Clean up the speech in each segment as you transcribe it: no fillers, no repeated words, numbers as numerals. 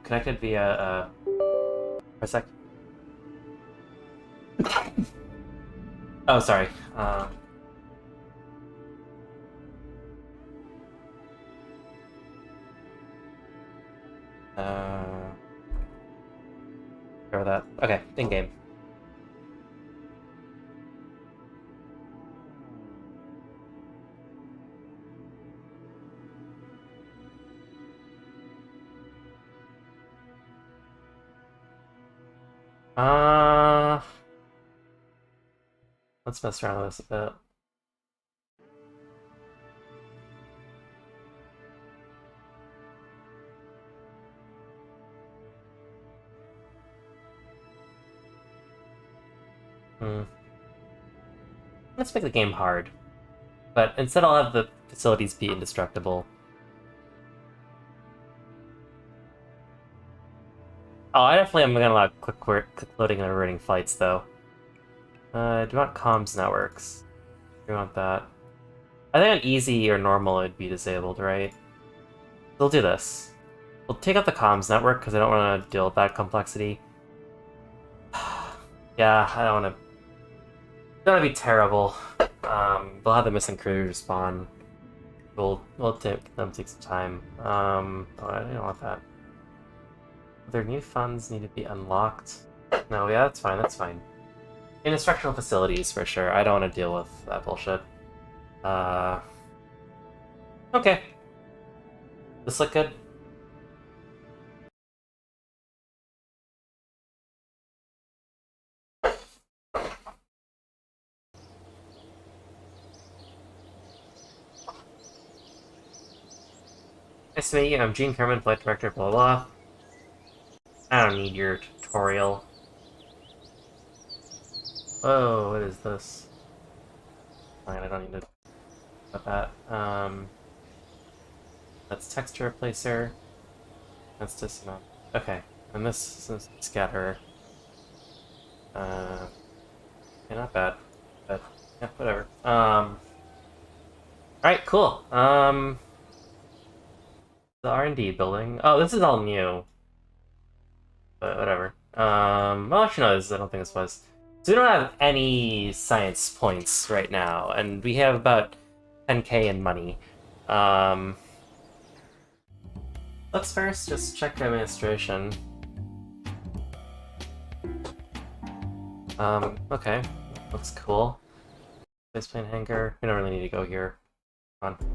connected via parsec. Oh, sorry. Or that. Okay, in game. Let's mess around with this a bit. Let's make the game hard. But instead I'll have the facilities be indestructible. Oh, I definitely am gonna allow quick loading and reverting flights, though. Do you want comms networks? Do you want that? I think on easy or normal it'd be disabled, right? We'll do this. We'll take out the comms network because I don't want to deal with that complexity. Yeah, I don't want to. Don't want to be terrible. They'll have the missing crew respawn. We'll take them take some time. Oh, I don't want that. Their new funds need to be unlocked. No, yeah, that's fine. That's fine. Instructional facilities for sure. I don't want to deal with that bullshit. Okay. This look good? Nice to meet you. I'm Gene Kerman, flight director, blah blah. I don't need your tutorial. Whoa, what is this? Fine, I don't need to about that. That's texture replacer. That's dismount. Okay, and this is scatter. Yeah, not bad. But yeah, whatever. Alright, cool. The R&D building. Oh, this is all new. But whatever. Well, actually, no, I don't think this was. So we don't have any science points right now, and we have about 10k in money. Let's first just check administration. Okay. Looks cool. Spaceplane hangar. We don't really need to go here. Come on.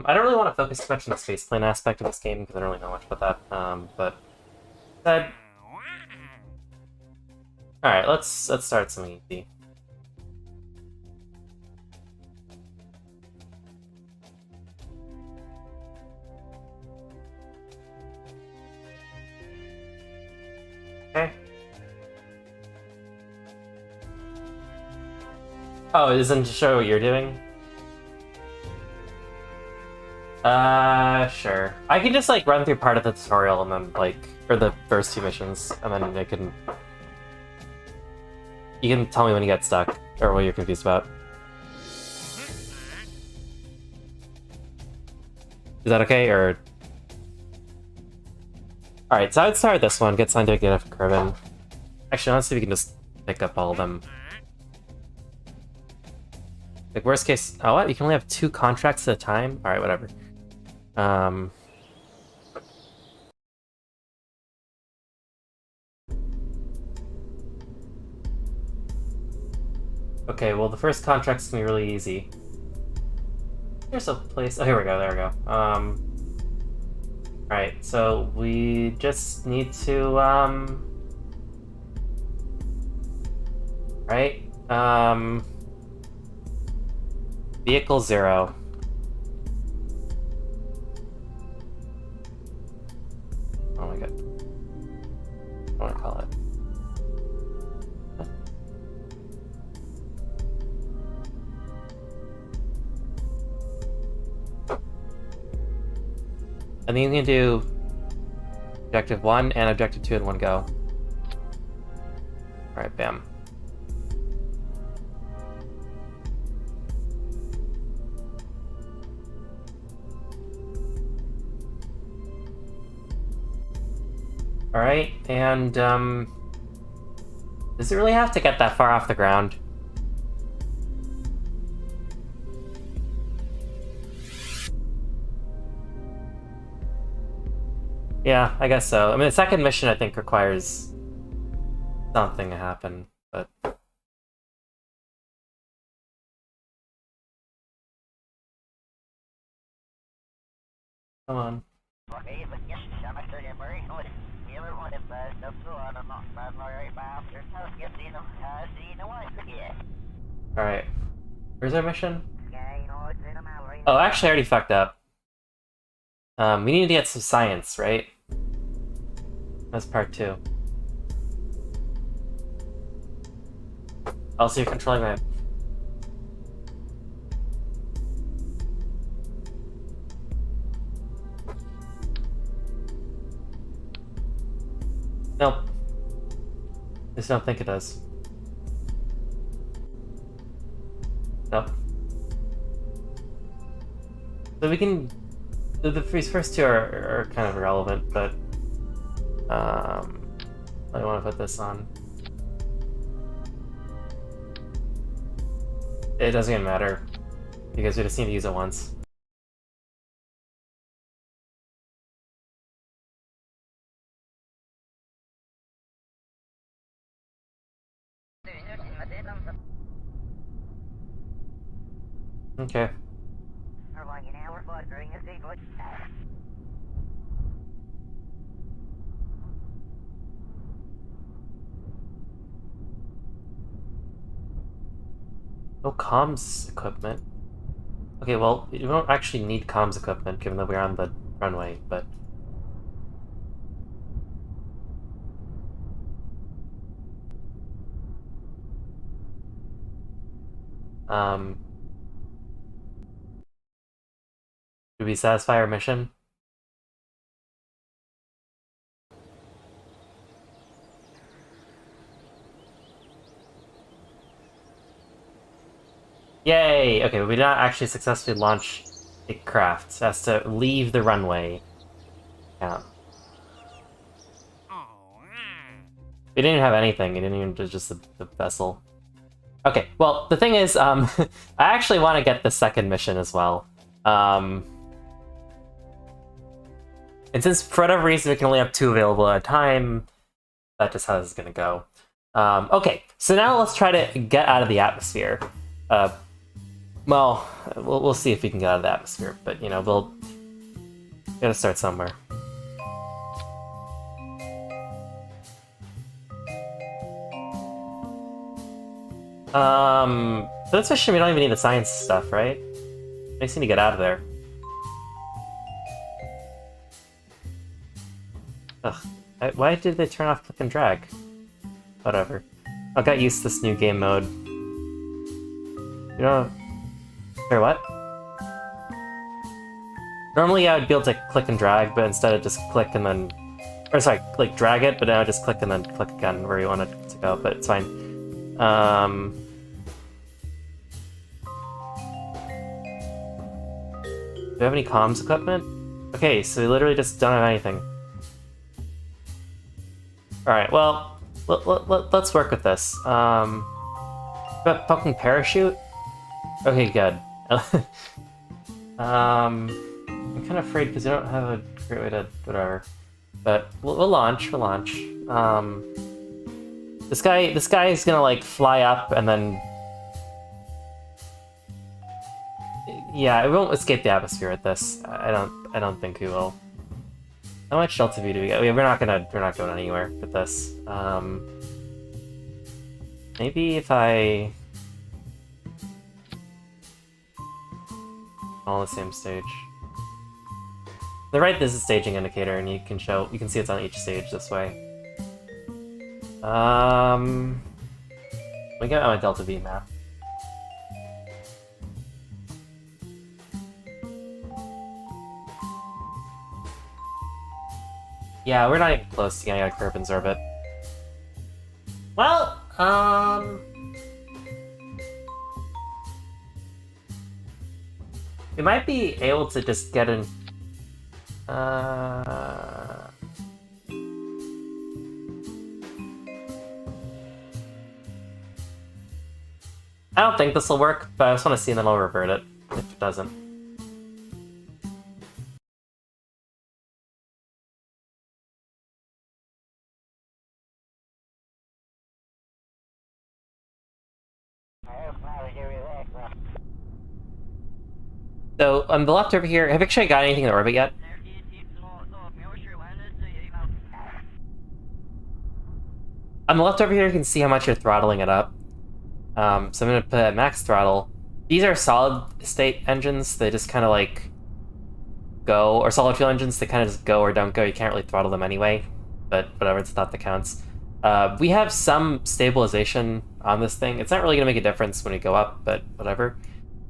I don't really want to focus too much on the spaceplane aspect of this game because I don't really know much about that. But that. All right, let's start some easy. Okay. Oh, it isn't to show what you're doing? Sure. I can just, like, run through part of the tutorial and then, like, or the first two missions, and then I can... You can tell me when you get stuck, or what you're confused about. Is that okay, or... Alright, so I would start with this one, get scientific data from Kerbin. Actually, let's see if we can just pick up all of them. Like, worst case... Oh, what? You can only have 2 contracts at a time? Alright, whatever. Okay, well, the first contract's gonna be really easy. There's a place... Oh, here we go, there we go. Alright, so we just need to, Right? Vehicle 0. Oh my god. What do I want to call it? And then you can do objective 1 and objective 2 in one go. Alright, bam. Alright, and, does it really have to get that far off the ground? Yeah, I guess so. I mean, the second mission, I think, requires something to happen, but... Come on. Alright. Where's our mission? Oh, actually, I already fucked up. We need to get some science, right? That's part 2. Also, you're controlling my... Nope. I just don't think it does. Nope. So we can... These first 2 are kind of irrelevant, but... I want to put this on. It doesn't even matter, because we just need to use it once. Okay. No comms equipment. Okay, well, we don't actually need comms equipment given that we're on the runway, but... Did we satisfy our mission? Yay! Okay, we did not actually successfully launch a craft. It has to leave the runway. Yeah. We didn't even have anything. We didn't even do just the vessel. Okay, well, the thing is, I actually want to get the second mission as well. And since for whatever reason we can only have 2 available at a time, that's just how this is gonna go. Okay, so now let's try to get out of the atmosphere. Well, we'll see if we can get out of the atmosphere, but you know, we'll gotta start somewhere. For this mission we don't even need the science stuff, right? We just need to get out of there. Ugh. Why did they turn off click and drag? Whatever. I got used to this new game mode. You know... Sorry, what? Normally I would be able to click and drag, but instead I just click and then... Or sorry, like drag it, but now I just click and then click again where you want it to go, but it's fine. Do we have any comms equipment? Okay, so we literally just don't have anything. Alright, well, let's work with this. But fucking parachute? Okay, good. I'm kind of afraid because I don't have a great way to whatever. But we'll launch. This guy is gonna like fly up and then yeah, it won't escape the atmosphere at this. I don't think we will. How much Delta V do we get? We're not going anywhere with this. Maybe if I all on the same stage. The right, this is a staging indicator, and you can see it's on each stage this way. We got my Delta V map. Yeah, we're not even close to getting out of Kerbin's orbit. Well, we might be able to just get in... I don't think this will work, but I just want to see, and then I'll revert it if it doesn't. So on the left over here, have you actually got anything in orbit yet? On the left over here, you can see how much you're throttling it up. So I'm going to put at max throttle. These are solid state engines. They just kind of like go, or solid fuel engines, they kind of just go or don't go. You can't really throttle them anyway, but whatever, it's not that counts. We have some stabilization on this thing. It's not really going to make a difference when we go up, but whatever.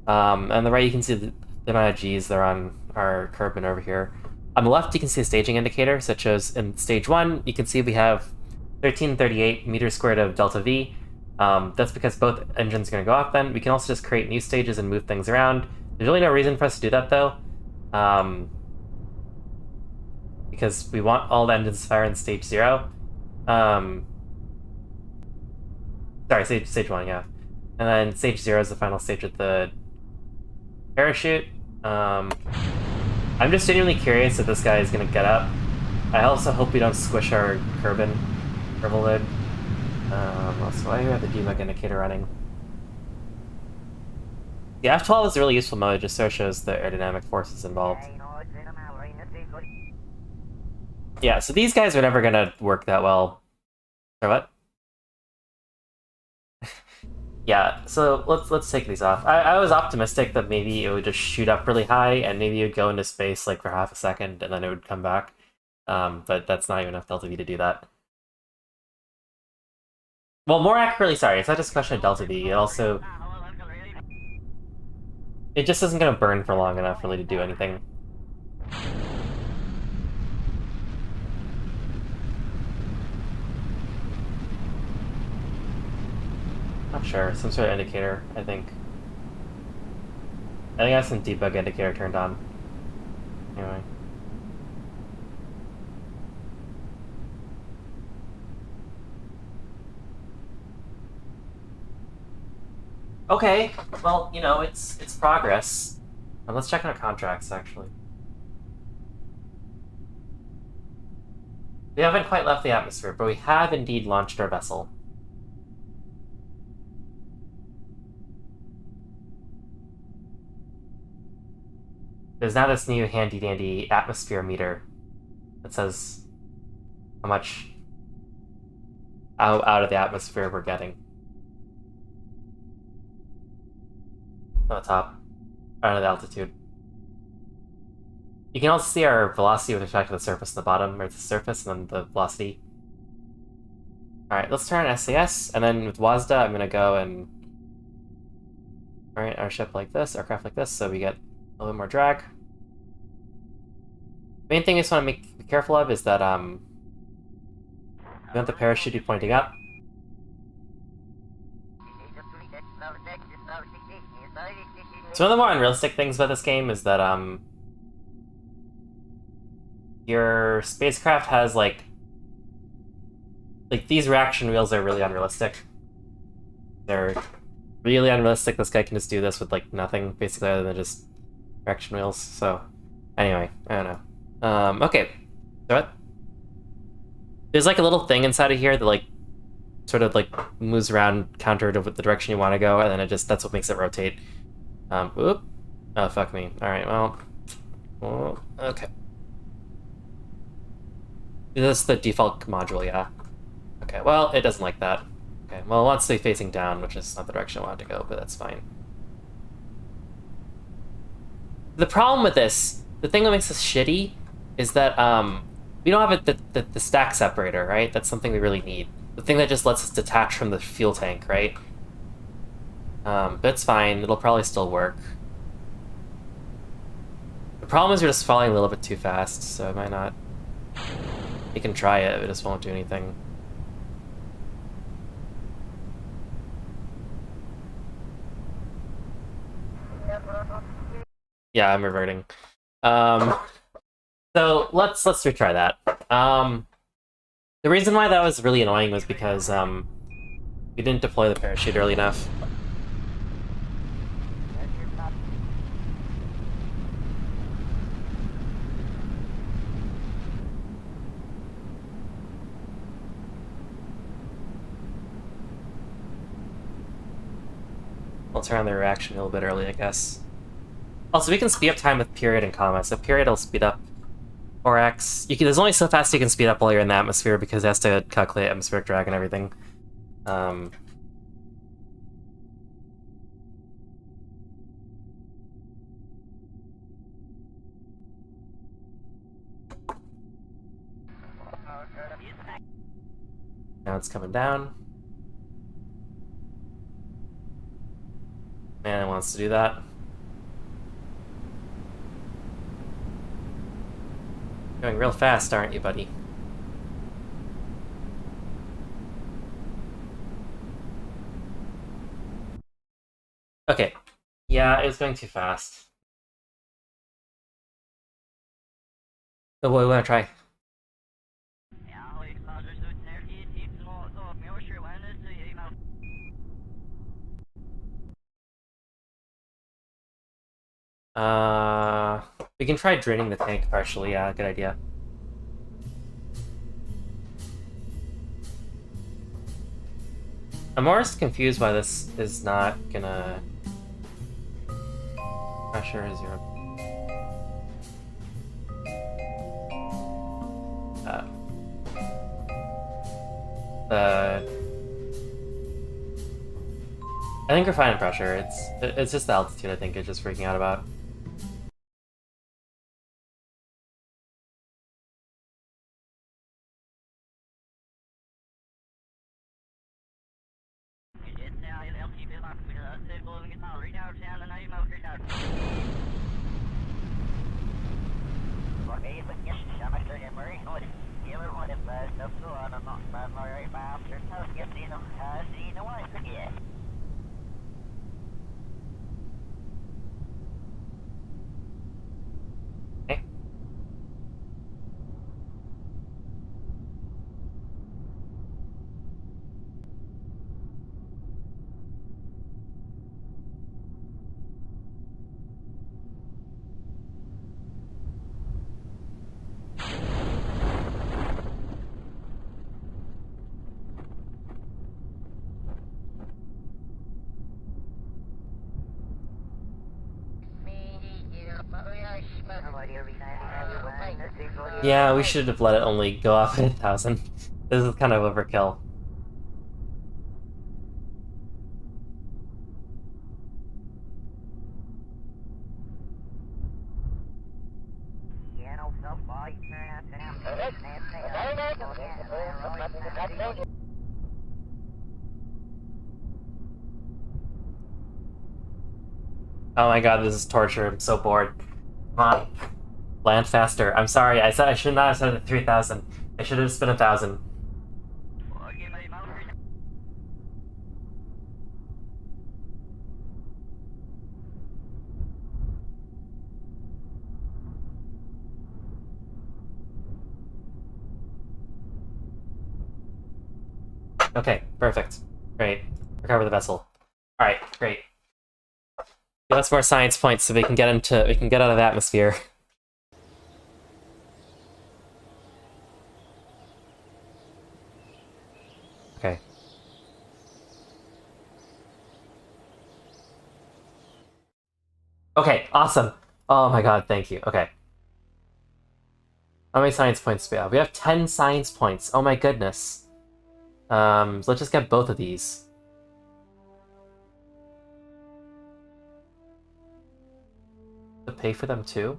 On the right, you can see the amount of Gs that are on our Kerbin over here. On the left, you can see a staging indicator, such as in stage 1, you can see we have 1338 meters squared of delta V. That's because both engines are going to go off then. We can also just create new stages and move things around. There's really no reason for us to do that, though. Because we want all the engines to fire in stage 0. Sorry, stage 1, yeah. And then stage 0 is the final stage with the parachute. I'm just genuinely curious if this guy is going to get up. I also hope we don't squish our Kerbin lid. Also, why do we have the debug indicator running? The F12 is a really useful mode, just so shows the aerodynamic forces involved. Yeah, so these guys are never going to work that well. Or what? Yeah, so let's take these off. I was optimistic that maybe it would just shoot up really high, and maybe it would go into space like for half a second, and then it would come back. But that's not even enough delta V to do that. Well, more accurately, sorry, it's not just a question of delta V, it just isn't going to burn for long enough really to do anything. Not sure, some sort of indicator, I think. I have some debug indicator turned on. Anyway. Okay, well, you know, it's progress. And let's check on our contracts, actually. We haven't quite left the atmosphere, but we have indeed launched our vessel. There's now this new handy-dandy atmosphere meter that says how much out of the atmosphere we're getting. On the top, out of the altitude. You can also see our velocity with respect to the surface on the bottom, or the surface, and then the velocity. Alright, let's turn on SAS, and then with WASDA, I'm going to go and orient our ship like this, our craft like this, so we get a little bit more drag. Main thing I just want to be careful of is that we want the parachute to be pointing up. So one of the more unrealistic things about this game is that your spacecraft has like these reaction wheels are really unrealistic. They're really unrealistic. This guy can just do this with like nothing basically other than just reaction wheels. So anyway, I don't know. Okay, so what? There's like a little thing inside of here that like sort of like moves around counter to the direction you want to go, and then that's what makes it rotate. Whoop. Oh, fuck me. Alright, well, okay. This is the default module, yeah. Okay, well, it doesn't like that. Okay, well, it wants to be facing down, which is not the direction I want it to go, but that's fine. The problem with this, the thing that makes this shitty, is that we don't have the stack separator, right? That's something we really need. The thing that just lets us detach from the fuel tank, right? But it's fine, it'll probably still work. The problem is we're just falling a little bit too fast, so it might not... You can try it, it just won't do anything. Yeah, I'm reverting. So let's retry that. The reason why that was really annoying was because we didn't deploy the parachute early enough. We'll turn on the reaction a little bit early, I guess. Also, we can speed up time with period and comma, so period will speed up 4x. There's only so fast you can speed up while you're in the atmosphere because it has to calculate atmospheric drag and everything. Now it's coming down. Man, it wants to do that. Going real fast, aren't you, buddy? Okay. Yeah, it's going too fast. Oh boy, we wanna try. We can try draining the tank partially, yeah, good idea. I'm more confused why this is not gonna... Pressure is 0. I think we're fine in pressure. It's just the altitude I think it's just freaking out about. Okay. Yeah, we should have let it only go off at 1,000. This is kind of overkill. Oh my god, this is torture. I'm so bored. Come on. Land faster. I'm sorry, I should not have said it 3,000. I should have just been 1,000. Okay, perfect. Great. Recover the vessel. Alright, great. Give us more science points so we can get out of the atmosphere. Okay. Okay, awesome. Oh my god, thank you. Okay. How many science points do we have? We have 10 science points. Oh my goodness. So let's just get both of these. To pay for them too?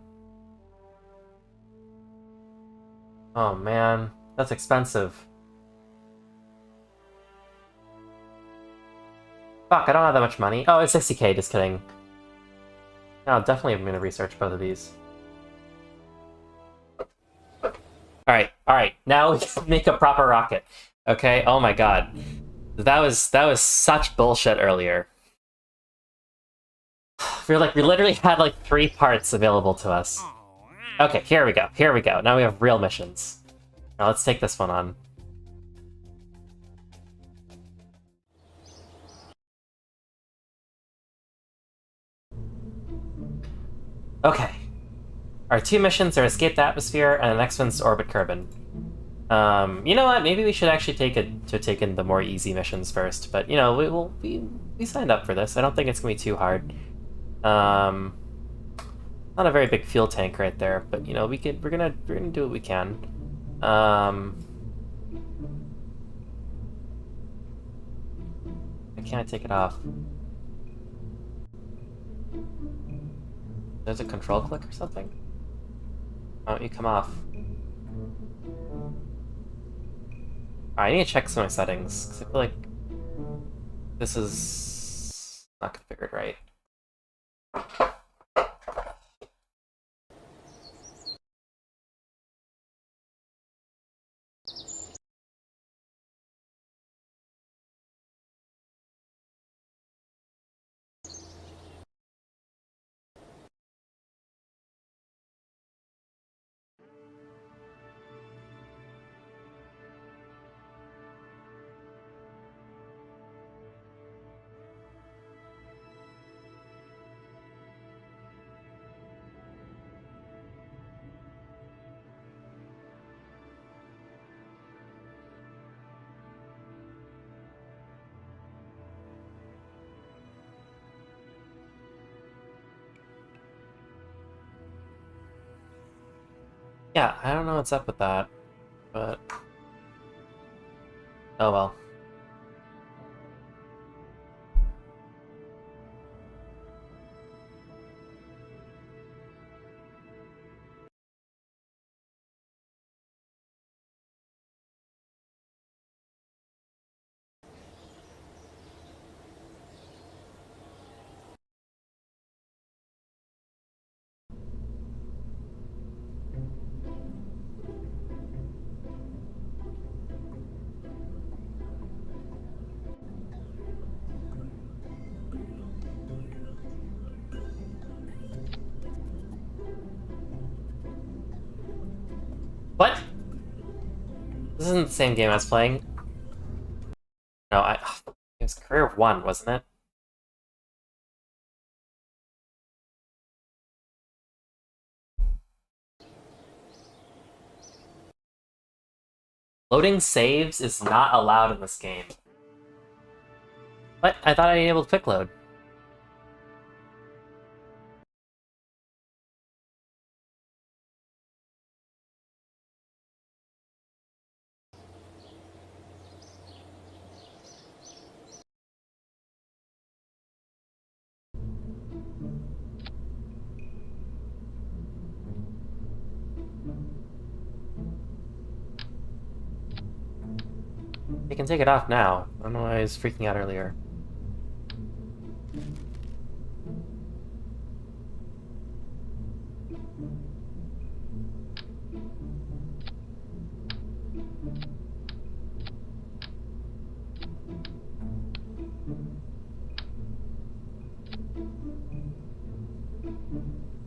Oh man, that's expensive. Fuck, I don't have that much money. Oh, it's 60k, just kidding. No, definitely I'm gonna research both of these. Alright, now we can make a proper rocket. Okay, oh my god. That was such bullshit earlier. We literally had like 3 parts available to us. Okay, here we go. Now we have real missions. Now let's take this one on. Okay. Our 2 missions are escape the atmosphere, and the next one's orbit Kerbin. You know what? Maybe we should actually take in the more easy missions first. But you know, we signed up for this. I don't think it's gonna be too hard. Um, Not a very big fuel tank right there, but you know, we're gonna do what we can. Why can't I take it off? There's a control click or something? Why don't you come off? Alright, I need to check some of my settings, because I feel like this is not configured right. Yeah, I don't know what's up with that, but oh well. What? This isn't the same game I was playing. No, it was Career 1, wasn't it? Loading saves is not allowed in this game. What? I thought I enabled quick load. You can take it off now. I don't know why I was freaking out earlier.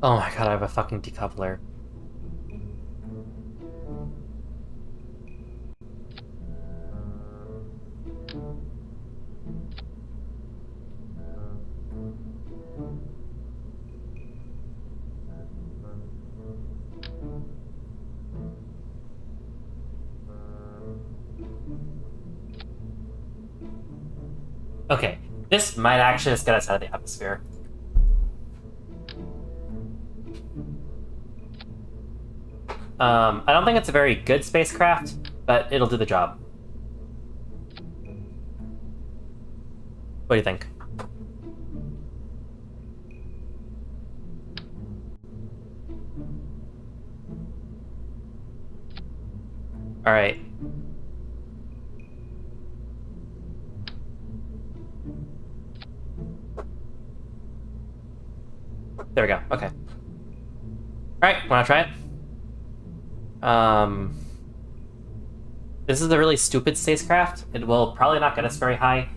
Oh my god, I have a fucking decoupler. Okay, this might actually just get us out of the atmosphere. I don't think it's a very good spacecraft, but it'll do the job. What do you think? Alright. There we go, okay. Alright, wanna try it? This is a really stupid spacecraft. It will probably not get us very high.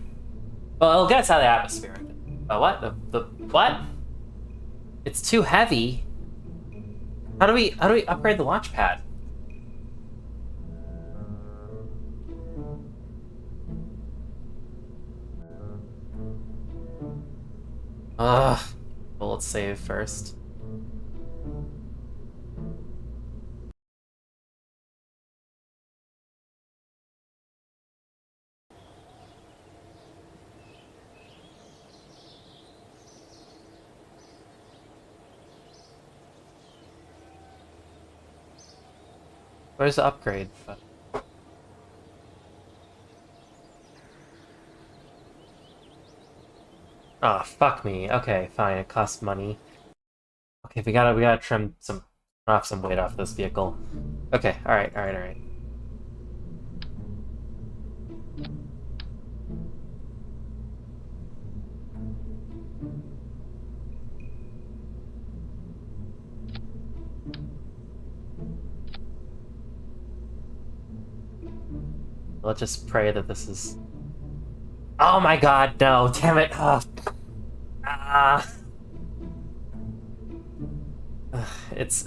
Well, it'll get us out of the atmosphere. What? The what? It's too heavy. How do we upgrade the launch pad? Ugh. Well, let's save first. Where's the upgrade? Oh, fuck me. Okay, fine. It costs money. Okay, we gotta trim some weight off this vehicle. Okay, alright. Let's just pray that this is... Oh my god, no, damn it. Oh. Ah. It's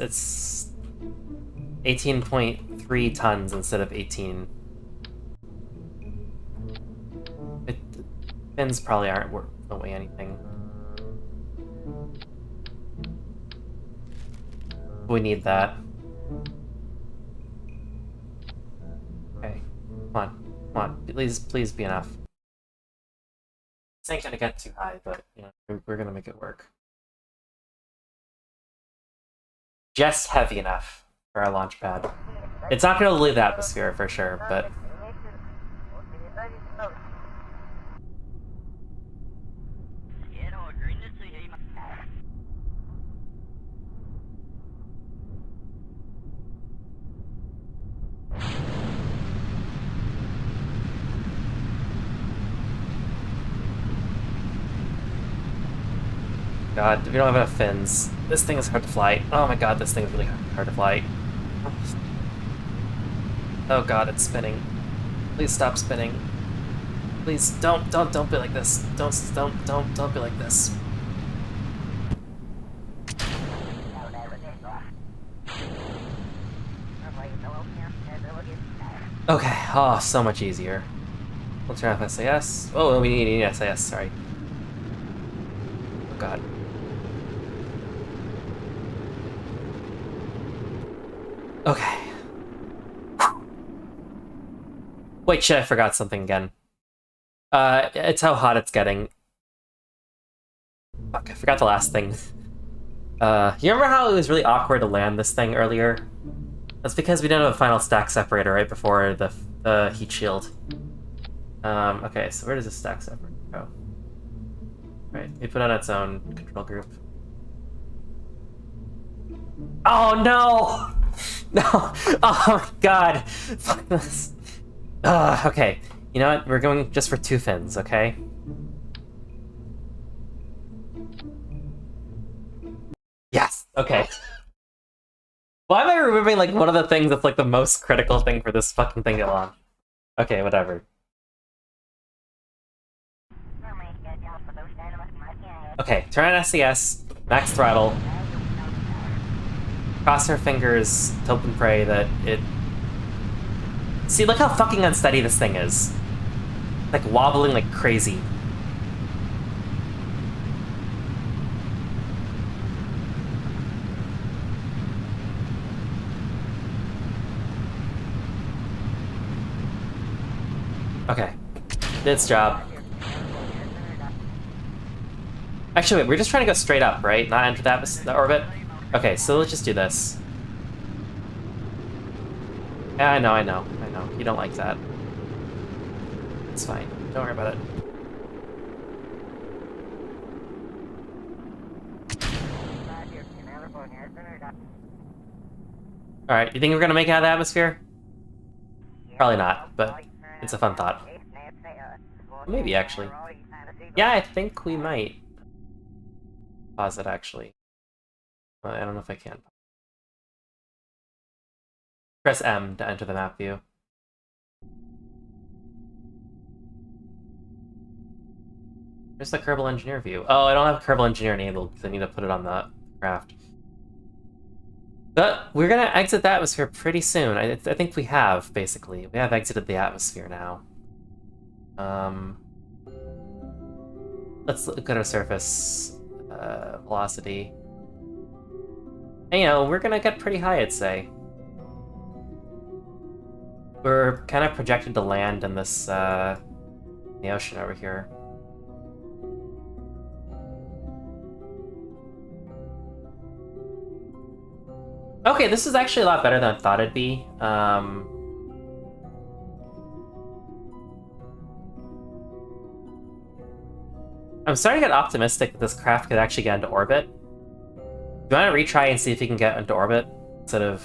18.3 tons instead of 18. Fins probably don't weigh anything. We need that. Okay, come on, please be enough. This ain't gonna get too high, but you know, we're gonna make it work. Just heavy enough for our launch pad. It's not gonna leave the atmosphere for sure, but... God, we don't have enough fins. This thing is hard to fly. Oh my god, this thing is really hard to fly. Oh god, it's spinning. Please stop spinning. Please don't be like this. Don't be like this. Okay, oh, so much easier. We'll turn off SAS. Oh, we need SAS, sorry. Oh god. Okay. Wait, shit, I forgot something again. It's how hot it's getting. Fuck, I forgot the last thing. You remember how it was really awkward to land this thing earlier? That's because we didn't have a final stack separator right before the heat shield. Okay, so where does the stack separator go? Right, we put on its own control group. Oh no! No! Oh my god! Fuck this. Okay. You know what? We're going just for 2 fins, okay? Yes! Okay. Why am I removing, like, one of the things that's, like, the most critical thing for this fucking thing to launch? Okay, whatever. Okay, turn on SES, max throttle. Cross our fingers, hope and pray that it... See, look how fucking unsteady this thing is. Like, wobbling like crazy. Okay. Did its job. Actually, wait, we're just trying to go straight up, right? Not enter the orbit? Okay, so let's just do this. Yeah, I know. You don't like that. It's fine. Don't worry about it. Alright, you think we're gonna make it out of the atmosphere? Probably not, but it's a fun thought. Maybe, actually. Yeah, I think we might. Pause it, actually. I don't know if I can. Press M to enter the map view. There's the Kerbal Engineer view. Oh, I don't have Kerbal Engineer enabled because I need to put it on the craft. But we're gonna exit the atmosphere pretty soon. I think we have, basically. We have exited the atmosphere now. Let's look at our surface velocity. And, you know, we're gonna get pretty high, I'd say. We're kind of projected to land in this, the ocean over here. Okay, this is actually a lot better than I thought it'd be. I'm starting to get optimistic that this craft could actually get into orbit. Do you want to retry and see if you can get into orbit instead of...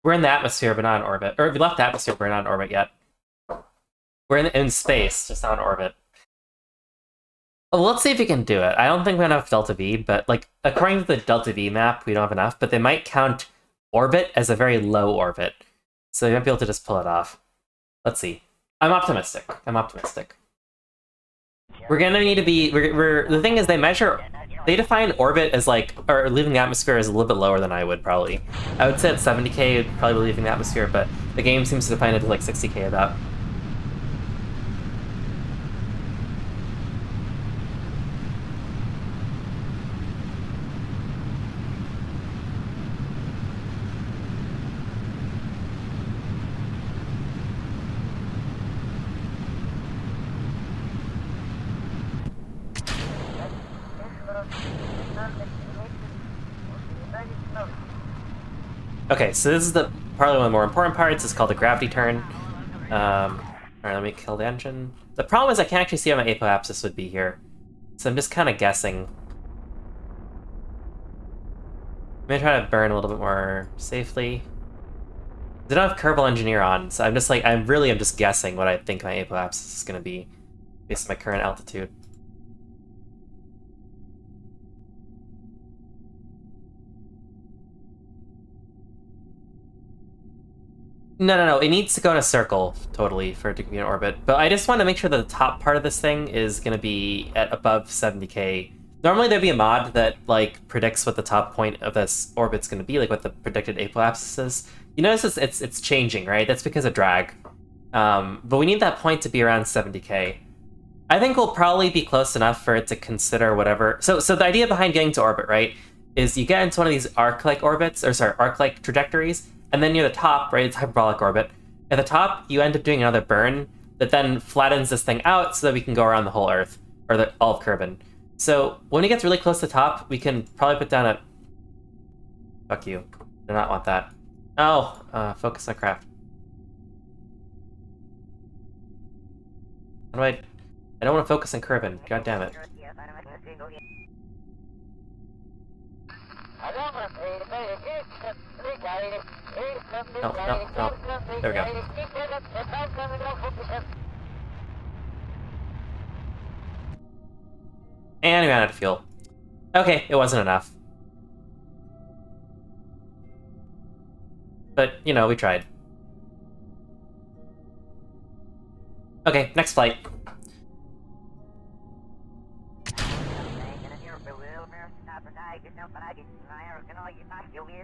We're in the atmosphere, but not in orbit. Or we left the atmosphere, but we're not in orbit yet. We're in space, just not in orbit. Well, let's see if we can do it. I don't think we have enough Delta V, but like according to the Delta V map, we don't have enough, but they might count orbit as a very low orbit. So you might be able to just pull it off. Let's see. I'm optimistic. I'm optimistic. We're gonna need to be... the thing is, they define orbit as like... or leaving the atmosphere is a little bit lower than I would, probably. I would say at 70k, it'd probably be leaving the atmosphere, but the game seems to define it as like 60k about. Okay, so this is probably one of the more important parts. It's called the gravity turn. Alright, let me kill the engine. The problem is I can't actually see how my apoapsis would be here. So I'm just kind of guessing. I'm gonna try to burn a little bit more safely. I don't have Kerbal Engineer on, so I'm just like, I'm just guessing what I think my apoapsis is gonna be based on my current altitude. No. It needs to go in a circle, totally, for it to be in orbit. But I just want to make sure that the top part of this thing is going to be at above 70k. Normally there'd be a mod that, like, predicts what the top point of this orbit's going to be, like what the predicted apoapsis is. You notice it's changing, right? That's because of drag. But we need that point to be around 70k. I think we'll probably be close enough for it to consider whatever... So the idea behind getting to orbit, right, is you get into one of these arc-like orbits, or sorry, arc-like trajectories, and then near the top, right, it's hyperbolic orbit. At the top, you end up doing another burn that then flattens this thing out so that we can go around the whole Earth, or all of Kerbin. So when it gets really close to the top, we can probably put down a... Fuck you. Do not want that. Oh, focus on craft. How do I don't want to focus on Kerbin. God damn it. No. There we go. And we ran out of fuel. Okay, it wasn't enough. But, you know, we tried. Okay, next flight.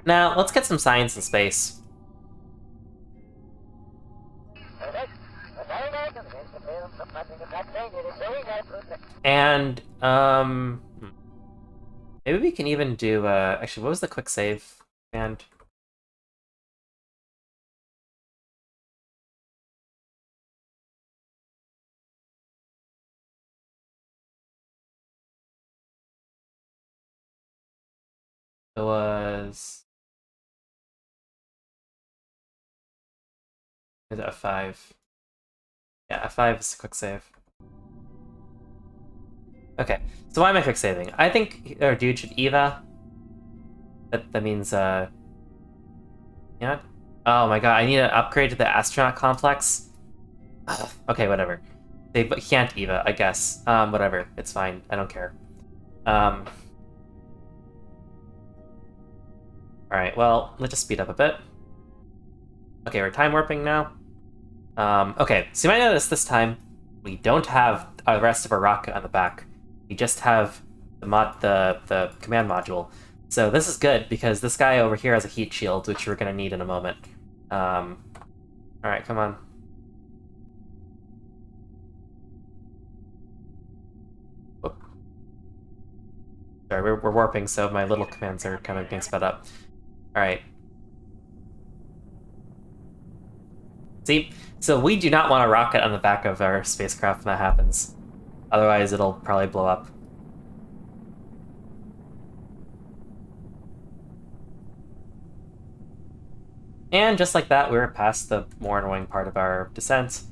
Now, let's get some science in space. And, maybe we can even do, actually, what was the quick save command? It was... Is it F5? Yeah, F5 is a quick save. Okay, so why am I quick saving? I think our dude should EVA. That means, yeah. Oh my god, I need an upgrade to the astronaut complex. Ugh, okay, whatever. They can't EVA, I guess. Whatever, it's fine. I don't care. Alright, well, let's just speed up a bit. Okay, we're time warping now. Okay, so you might notice this time we don't have the rest of our rocket on the back. We just have the command module. So this is good because this guy over here has a heat shield, which we're gonna need in a moment. Alright, come on. Whoop. Sorry, we're warping, so my little commands are kind of being sped up. Alright. See? So we do not want a rocket on the back of our spacecraft when that happens. Otherwise, it'll probably blow up. And just like that, we're past the more annoying part of our descent.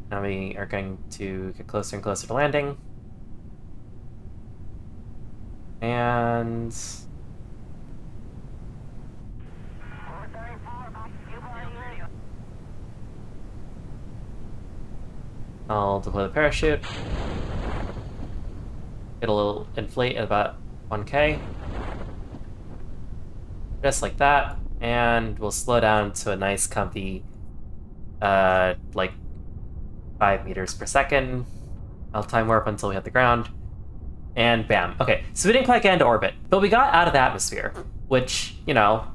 Now we are going to get closer and closer to landing. And... I'll deploy the parachute. It'll inflate at about 1K. Just like that. And we'll slow down to a nice, comfy, like 5 meters per second. I'll time warp until we hit the ground. And bam. Okay, so we didn't quite get into orbit, but we got out of the atmosphere, which, you know,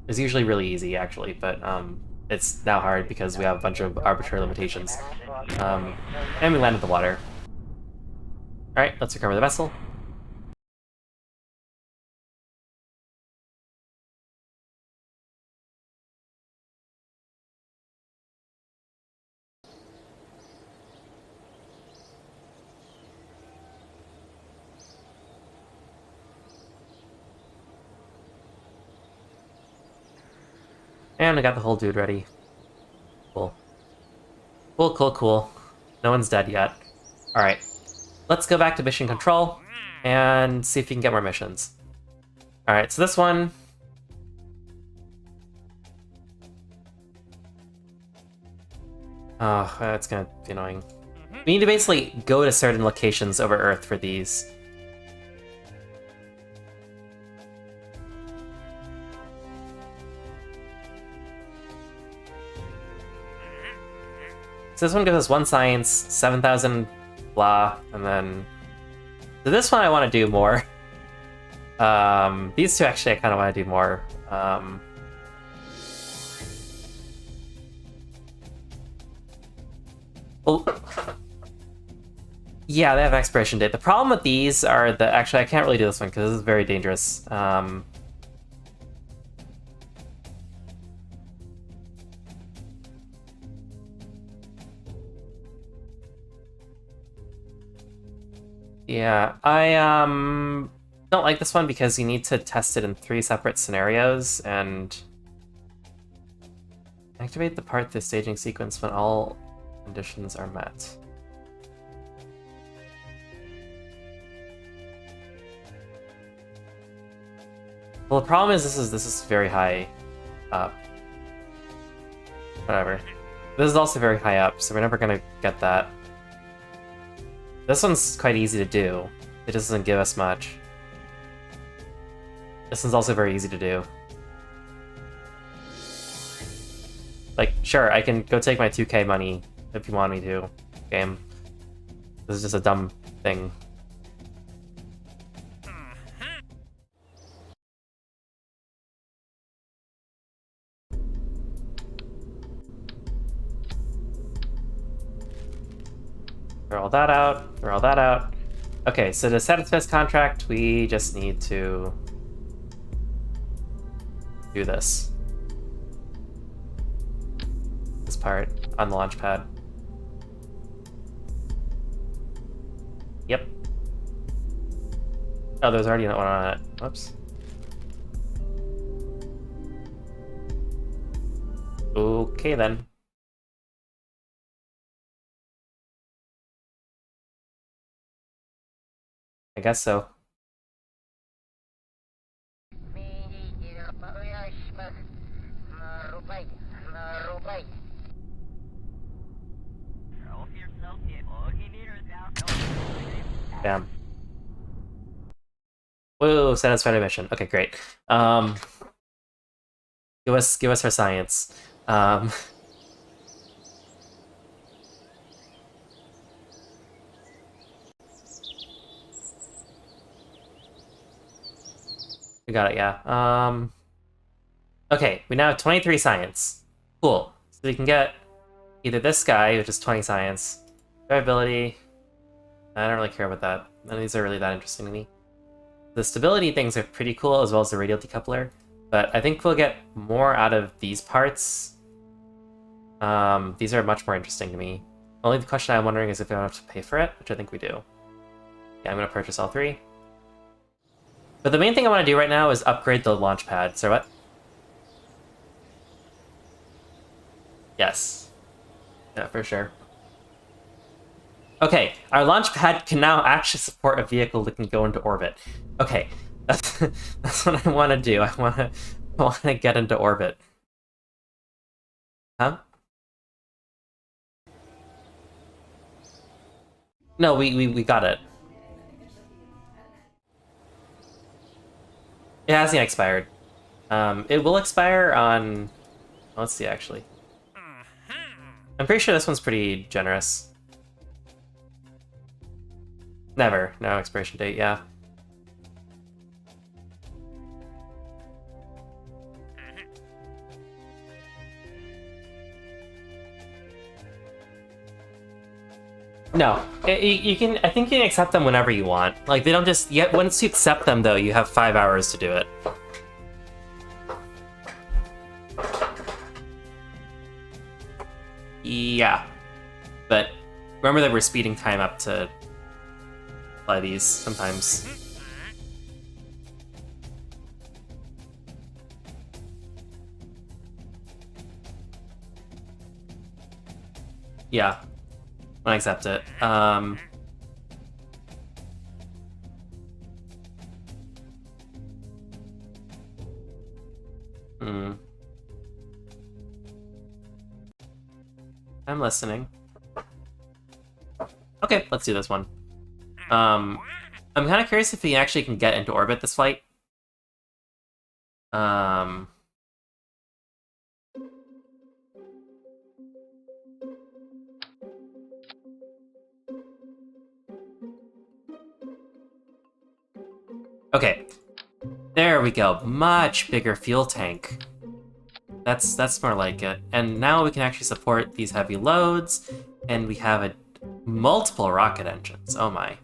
is usually really easy, actually, but it's now hard because we have a bunch of arbitrary limitations. And we landed the water. Alright, let's recover the vessel. And I got the whole dude ready. Cool. Cool, cool, cool. No one's dead yet. Alright. Let's go back to mission control and see if we can get more missions. Alright, so this one... Oh, that's gonna be annoying. We need to basically go to certain locations over Earth for these. So this one gives us 1 science, 7,000 blah, and then... So this one I want to do more. These two actually I kind of want to do more. Well, yeah, they have expiration date. The problem with these are that... Actually, I can't really do this one because this is very dangerous. Yeah, I don't like this one because you need to test it in 3 separate scenarios and activate the part of the staging sequence when all conditions are met. Well, the problem is this is very high up. Whatever. This is also very high up, so we're never gonna get that. This one's quite easy to do. It doesn't give us much. This one's also very easy to do. Like, sure, I can go take my 2K money if you want me to, game. This is just a dumb thing. Throw all that out, throw all that out. Okay, so to satisfy this contract, we just need to do this. This part on the launch pad. Yep. Oh, there's already one on it. Whoops. Okay then. I guess so. Damn. Whoa, satisfied mission. Okay, great. Give us our science. We got it, yeah. Okay, we now have 23 science. Cool. So we can get either this guy, which is 20 science, durability. I don't really care about that. None of these are really that interesting to me. the stability things are pretty cool, as well as the radial decoupler. But I think we'll get more out of these parts. These are much more interesting to me. Only the question I'm wondering is if I have to pay for it, which I think we do. Yeah, I'm going to purchase all 3. But the main thing I want to do right now is upgrade the launch pad. So what? Yes. Yeah, for sure. Okay, our launch pad can now actually support a vehicle that can go into orbit. Okay, that's what I want to do. I want to get into orbit. Huh? No, we got it. It hasn't yet expired. It will expire on... Let's see, actually. I'm pretty sure this one's pretty generous. Never. No expiration date, yeah. No, you can. I think you can accept them whenever you want. Like they don't just yet. Once you accept them, though, you have 5 hours to do it. Yeah, but remember that we're speeding time up to apply these sometimes. Yeah. I accept it. I'm listening. Okay, let's do this one. I'm kind of curious if we actually can get into orbit this flight. Okay, there we go. Much bigger fuel tank. That's more like it. And now we can actually support these heavy loads, and we have multiple rocket engines. Oh my.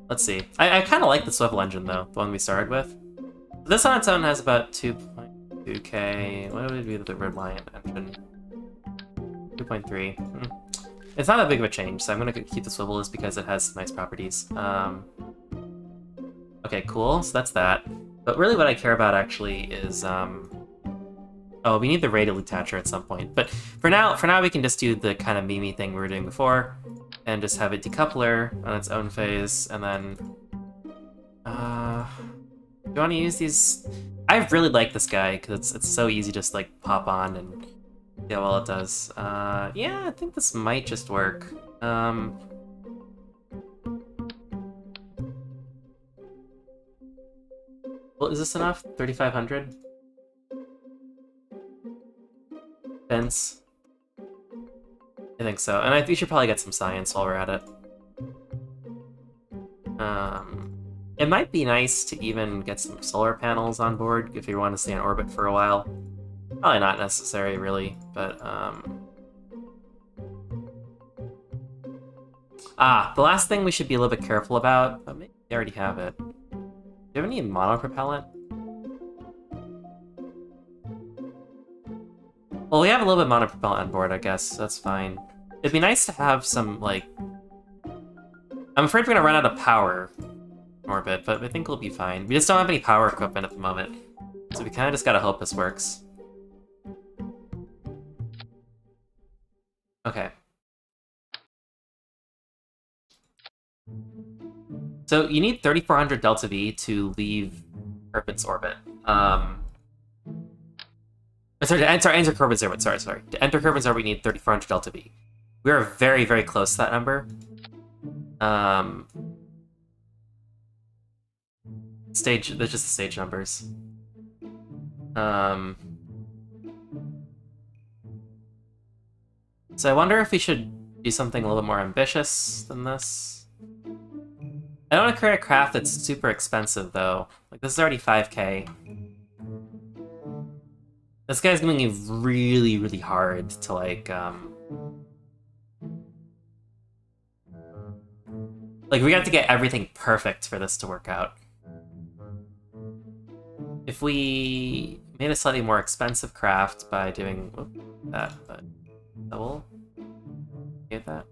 Let's see. I kind of like the swivel engine though, the one we started with. This on its own has about 2.2k. What would be the Reliant engine? 2.3. It's not that big of a change, so I'm gonna keep the swivel just because it has nice properties. Okay, cool. So that's that. But really, what I care about actually is oh, we need the radial detacher at some point. But for now, we can just do the kind of memey thing we were doing before, and just have a decoupler on its own phase, and then do you want to use these? I really like this guy because it's so easy to just like pop on and see how well it does. Yeah, I think this might just work. Well, is this enough? 3,500? Fence? I think so. And we should probably get some science while we're at it. It might be nice to even get some solar panels on board if you want to stay in orbit for a while. Probably not necessary, really, but, the last thing we should be a little bit careful about, but maybe we already have it. Do you have any monopropellant? Well, we have a little bit of monopropellant on board, I guess, so that's fine. It'd be nice to have some, like... I'm afraid we're gonna run out of power in orbit, but I think we'll be fine. We just don't have any power equipment at the moment, so we kind of just gotta hope this works. Okay. So you need 3,400 delta V to leave Kerbin's orbit. Sorry, to enter Kerbin's orbit. Sorry. To enter Kerbin's orbit, we need 3,400 delta V. We are very, very close to that number. They're just the stage numbers. So I wonder if we should do something a little bit more ambitious than this. I don't want to create a craft that's super expensive, though. Like, this is already 5k. This guy's going to be really, really hard to, like, Like, we have to get everything perfect for this to work out. If we made a slightly more expensive craft by doing that, but double, get that.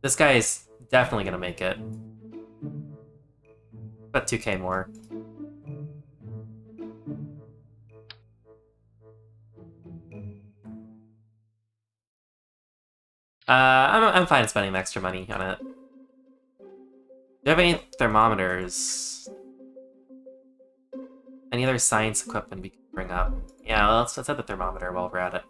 This guy is definitely gonna make it. About 2k more. I'm fine spending the extra money on it. Do you have any thermometers? Any other science equipment we can bring up? Yeah, let's have the thermometer while we're at it.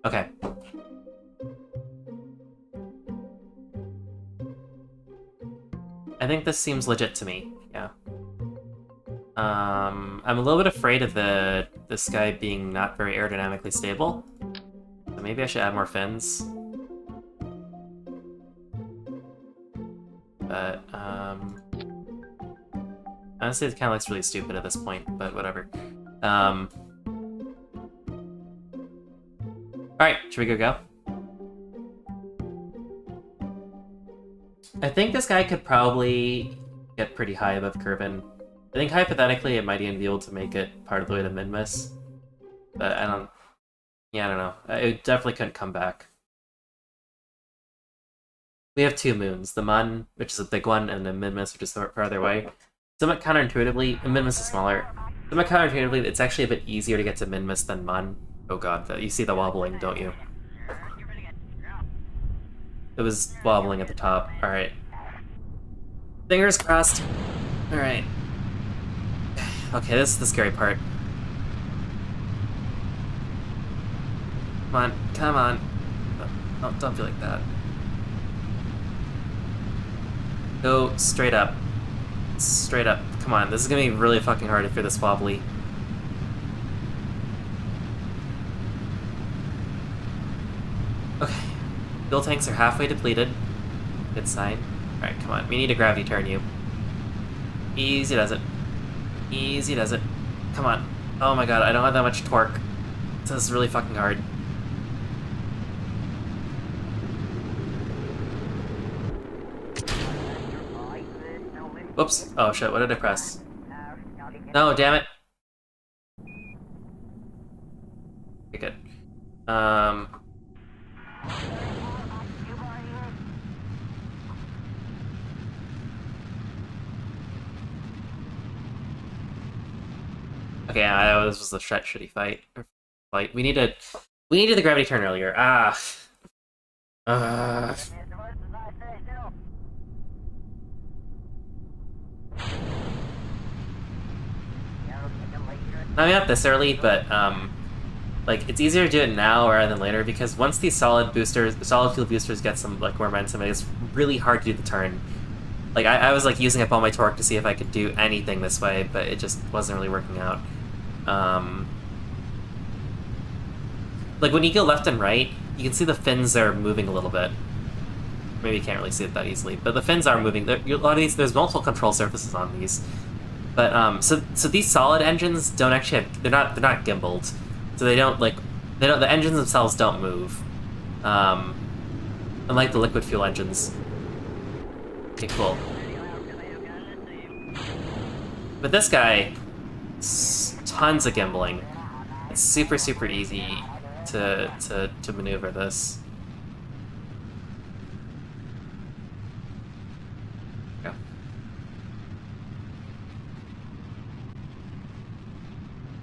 Okay. I think this seems legit to me, yeah. I'm a little bit afraid of this guy being not very aerodynamically stable. So maybe I should add more fins. But, honestly, it kind of looks really stupid at this point, but whatever. Alright, should we go? I think this guy could probably get pretty high above Kerbin. I think hypothetically it might even be able to make it part of the way to Minmus. But I don't know. It definitely couldn't come back. We have two moons, the Mun, which is a big one, and the Minmus, which is farther away. Somewhat counterintuitively, Minmus is smaller. Somewhat counterintuitively, it's actually a bit easier to get to Minmus than Mun. Oh god, you see the wobbling, don't you? It was wobbling at the top. Alright. Fingers crossed. Alright. Okay, this is the scary part. Come on, come on. Oh, don't be like that. Go straight up. Straight up. Come on, this is gonna be really fucking hard if you're this wobbly. Okay. Fuel tanks are halfway depleted. Good sign. Alright, come on. We need to gravity turn you. Easy does it. Easy does it. Come on. Oh my god, I don't have that much torque. This is really fucking hard. Whoops. Oh shit, what did I press? No, damn it. Okay, good. Okay, this was a shitty fight. We needed the gravity turn earlier. Not this early, but like it's easier to do it now rather than later because once these solid fuel boosters get some like momentum, it's really hard to do the turn. Like I was like using up all my torque to see if I could do anything this way, but it just wasn't really working out. Like when you go left and right, you can see the fins are moving a little bit. Maybe you can't really see it that easily, but the fins are moving. A lot of these, there's multiple control surfaces on these. But so these solid engines don't actually have, they're not gimbaled, so the engines themselves don't move, unlike the liquid fuel engines. Okay, cool. But this guy, tons of gimbling. It's super easy to maneuver this.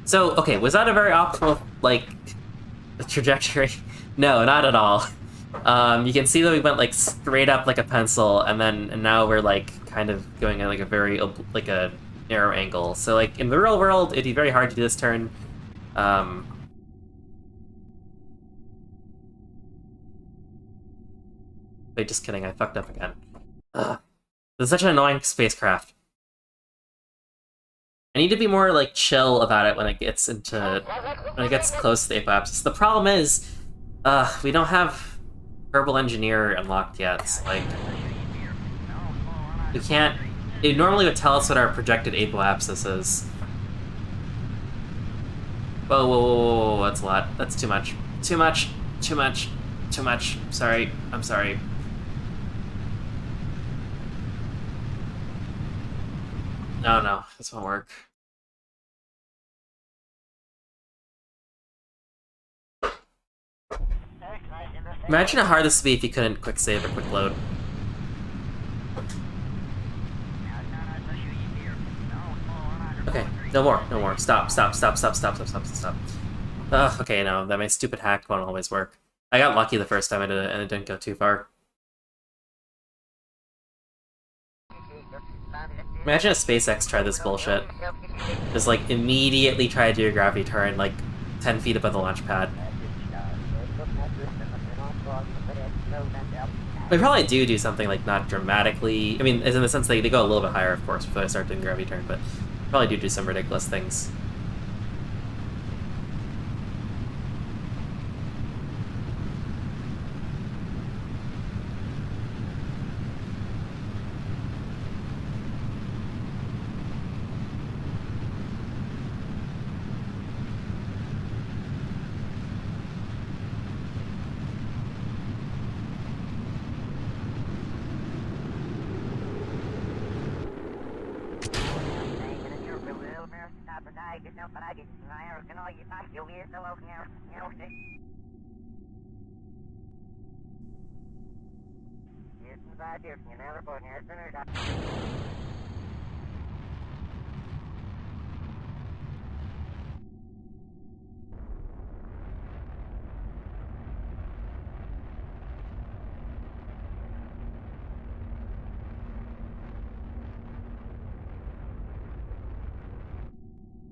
So, okay, was that a very optimal, like, trajectory? No, not at all. You can see that we went, like, straight up like a pencil, and now we're, like, kind of going at, like, a very, like, a narrow angle. So, like, in the real world, it'd be very hard to do this turn. Wait, just kidding, I fucked up again. Ugh. This is such an annoying spacecraft. I need to be more like chill about it when it gets close to the apoapsis. The problem is, we don't have Kerbal Engineer unlocked yet. Like, we can't. It normally would tell us what our projected apoapsis is. Whoa, whoa, whoa, whoa, whoa, that's a lot. That's too much. Too much. Too much. Too much. Sorry. I'm sorry. No, no, this won't work. Imagine how hard this would be if you couldn't quick save or quick load. Okay, no more, no more. Stop, stop, stop, stop, stop, stop, stop, stop. Ugh, okay, no, that my stupid hack won't always work. I got lucky the first time I did it, and it didn't go too far. Imagine if SpaceX tried this bullshit. Just, like, immediately try to do a gravity turn, like, 10 feet above the launch pad. They probably do something, like, not dramatically... I mean, as in the sense they go a little bit higher, of course, before they start doing gravity turn, but probably do some ridiculous things.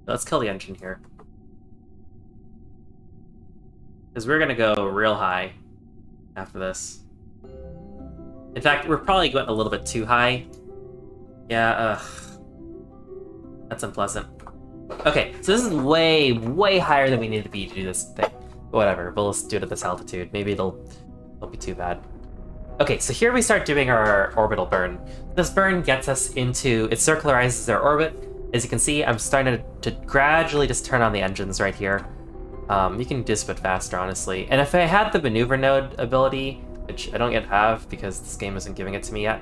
Let's kill the engine here. Because we're gonna go real high after this. In fact, we're probably going a little bit too high. Yeah, that's unpleasant. Okay, so this is way, way higher than we need to be to do this thing. Whatever, we'll just do it at this altitude. Maybe it'll be too bad. Okay, so here we start doing our orbital burn. This burn gets us into... It circularizes our orbit. As you can see, I'm starting to gradually just turn on the engines right here. You can do this a bit faster, honestly. And if I had the maneuver node ability, which I don't yet have because this game isn't giving it to me yet,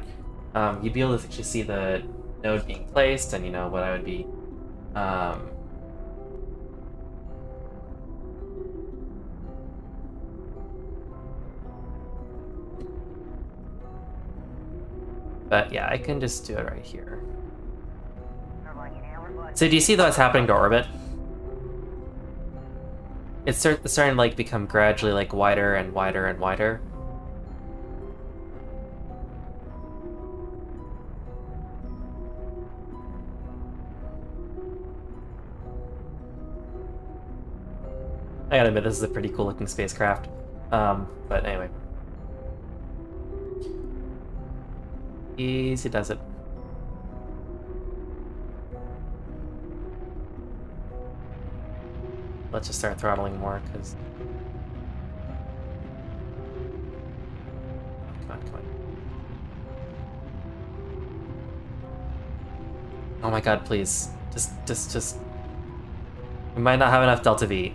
you'd be able to actually see the node being placed and, you know, what I would be... But yeah, I can just do it right here. So do you see what's happening to orbit? It's starting to like become gradually like wider and wider and wider. I gotta admit, this is a pretty cool looking spacecraft. But anyway. Easy does it. Let's just start throttling more, because... Come on, come on. Oh my god, please. Just... We might not have enough Delta V.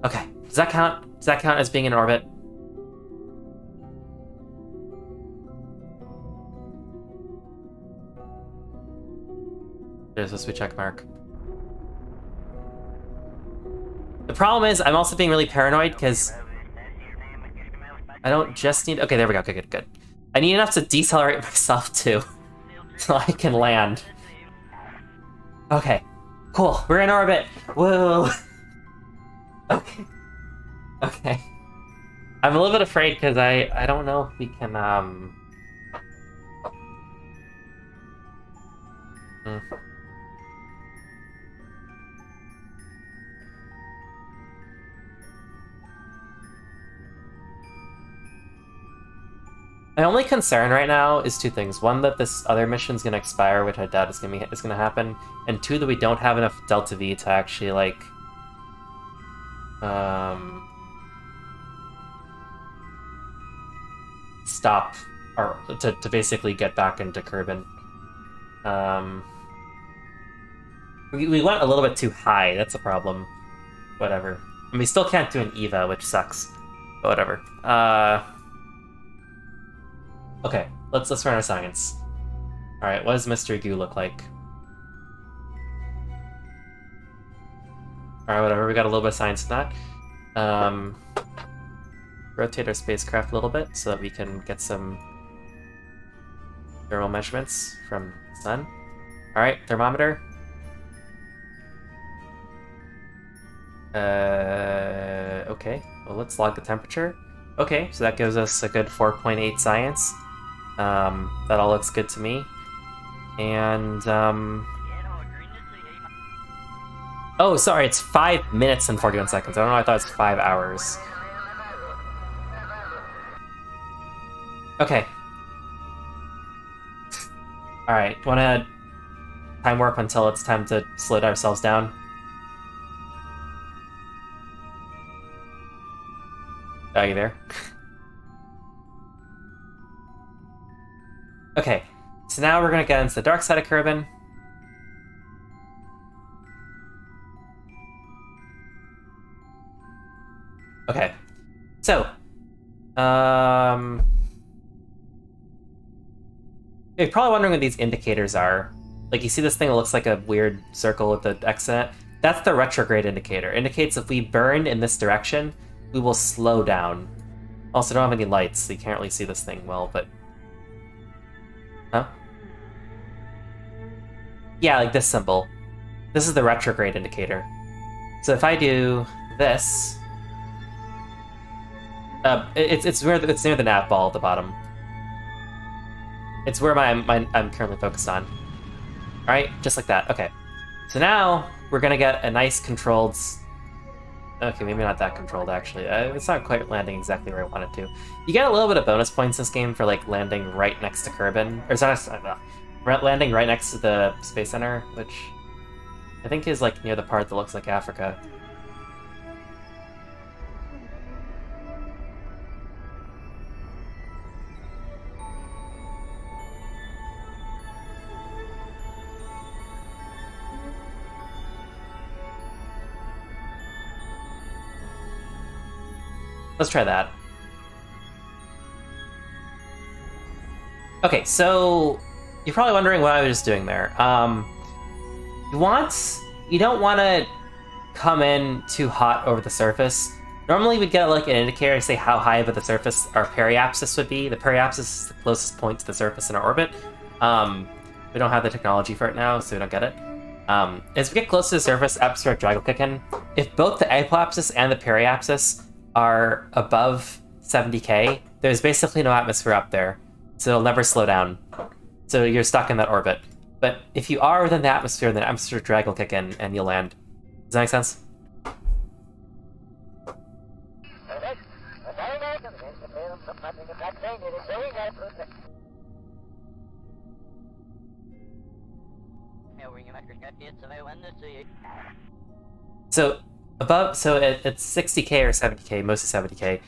Okay, does that count? Does that count as being in orbit? There's a sweet check mark. The problem is, I'm also being really paranoid because I don't just need... Okay, there we go. Okay, good, good. I need enough to decelerate myself too, so I can land. Okay, cool. We're in orbit. Whoa. Okay. Okay. I'm a little bit afraid because I don't know if we can My only concern right now is two things. One, that this other mission's gonna expire, which I doubt is gonna happen, and two, that we don't have enough Delta V to actually like stop or to basically get back into Kerbin. We went a little bit too high. That's a problem. Whatever. And we still can't do an Eva, which sucks. But whatever. Okay, let's run our science. All right, what does Mystery Goo look like? All right, whatever. We got a little bit of science in that. Rotate our spacecraft a little bit so that we can get some thermal measurements from the sun. All right, thermometer. Okay. Well, let's log the temperature. Okay, so that gives us a good 4.8 science. That all looks good to me. And, oh, sorry, it's 5 minutes and 41 seconds. I don't know, I thought it was 5 hours. Okay. Alright, wanna time warp until it's time to slow ourselves down? Are you there? Okay, so now we're gonna get into the dark side of Kerbin. Okay, so, you're probably wondering what these indicators are. Like, you see this thing that looks like a weird circle with the X in it? That's the retrograde indicator. Indicates if we burn in this direction, we will slow down. Also, don't have any lights, so you can't really see this thing well, but... Huh? Yeah, like this symbol. This is the retrograde indicator. So if I do this... it's near the nav ball at the bottom. It's where I'm currently focused on. Alright, just like that. Okay. So now, we're gonna get a nice controlled... Okay, maybe not that controlled, actually. It's not quite landing exactly where I want it to. You get a little bit of bonus points in this game for, like, landing right next to Kerbin. Or, sorry, landing right next to the Space Center, which I think is, like, near the part that looks like Africa. Let's try that. Okay, so you're probably wondering what I was just doing there. You don't want to come in too hot over the surface. Normally we'd get like an indicator to say how high above the surface our periapsis would be. The periapsis is the closest point to the surface in our orbit. We don't have the technology for it now, so we don't get it. As we get close to the surface, atmospheric drag will kick in. If both the apoapsis and the periapsis are above 70k, there's basically no atmosphere up there, so it'll never slow down. So you're stuck in that orbit. But if you are within the atmosphere, then atmospheric drag will kick in and you'll land. Does that make sense? So it's 60k or 70k, mostly 70k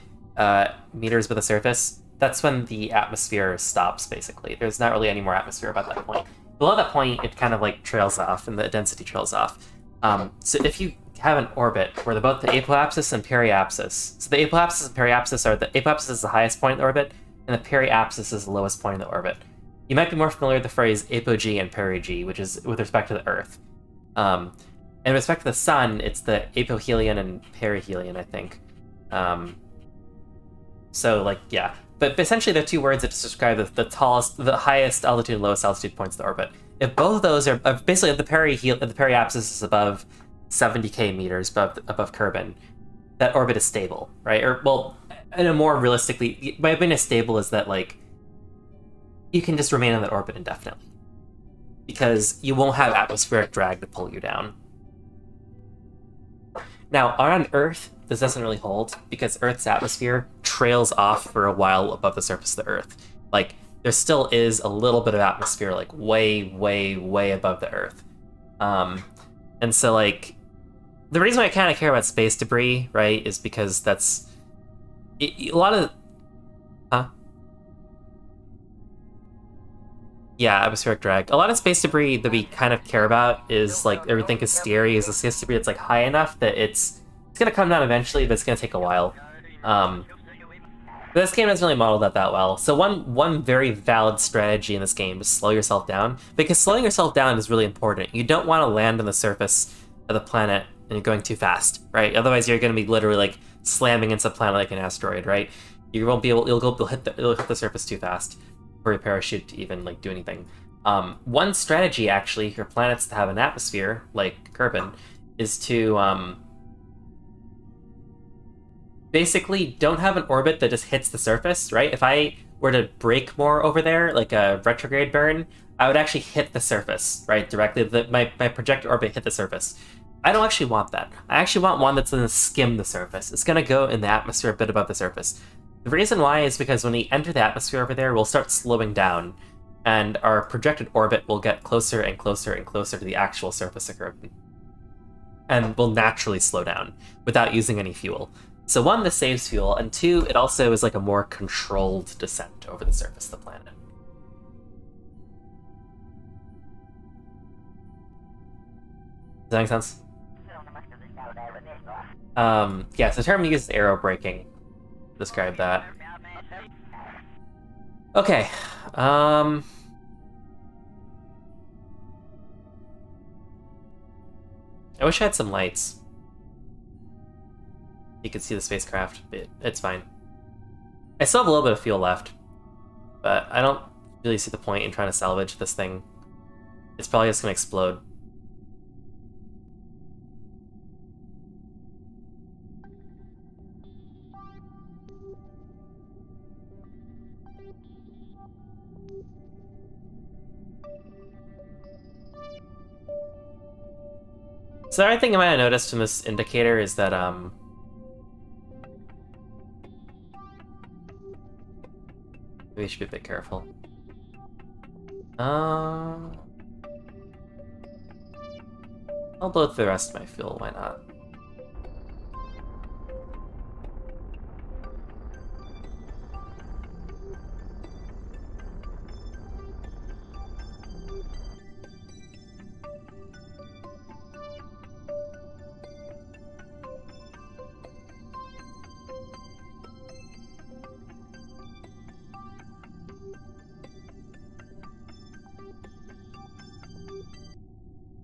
meters below the surface. That's when the atmosphere stops, basically. There's not really any more atmosphere about that point. Below that point, it kind of like trails off, and the density trails off. So if you have an orbit where they're both the apoapsis and periapsis, so the apoapsis and periapsis are the apoapsis is the highest point in the orbit, and the periapsis is the lowest point in the orbit. You might be more familiar with the phrase apogee and perigee, which is with respect to the Earth. In respect to the sun, it's the apohelion and perihelion, I think. So, like, yeah. But essentially, they're two words that describe the highest altitude and lowest altitude points of the orbit. If both of those are basically the periapsis is above 70k meters above Kerbin, that orbit is stable, right? Or, well, in a more realistically, by being as stable is that, like, you can just remain in that orbit indefinitely. Because you won't have atmospheric drag to pull you down. Now, on Earth, this doesn't really hold, because Earth's atmosphere trails off for a while above the surface of the Earth. Like, there still is a little bit of atmosphere, like, way, way, way above the Earth. And so, like, the reason why I kind of care about space debris, right, is because that's... a lot of... Huh? Yeah, atmospheric drag. A lot of space debris that we kind of care about is like everything is scary is a space debris that's like high enough that it's gonna come down eventually, but it's gonna take a while. Um, but this game doesn't really model that well. So one very valid strategy in this game is slow yourself down, because slowing yourself down is really important. You don't want to land on the surface of the planet and you're going too fast, right? Otherwise, you're going to be literally like slamming into the planet like an asteroid, right? You won't be able. You'll hit the surface too fast for your parachute to even like do anything. One strategy actually for planets to have an atmosphere like Kerbin is to basically don't have an orbit that just hits the surface, right? If I were to brake more over there, like a retrograde burn, I would actually hit the surface, right? Directly, my projected orbit hit the surface. I don't actually want that. I actually want one that's going to skim the surface. It's going to go in the atmosphere a bit above the surface. The reason why is because when we enter the atmosphere over there, we'll start slowing down, and our projected orbit will get closer and closer and closer to the actual surface of Kerbin. And will naturally slow down without using any fuel. So one, this saves fuel, and two, it also is like a more controlled descent over the surface of the planet. Does that make sense? Yeah, so the term uses aero braking to describe that. Okay, I wish I had some lights. You can see the spacecraft, but it's fine. I still have a little bit of fuel left, but I don't really see the point in trying to salvage this thing. It's probably just gonna explode. So the other thing I might have noticed from this indicator is that, maybe we should be a bit careful. I'll blow through the rest of my fuel, why not?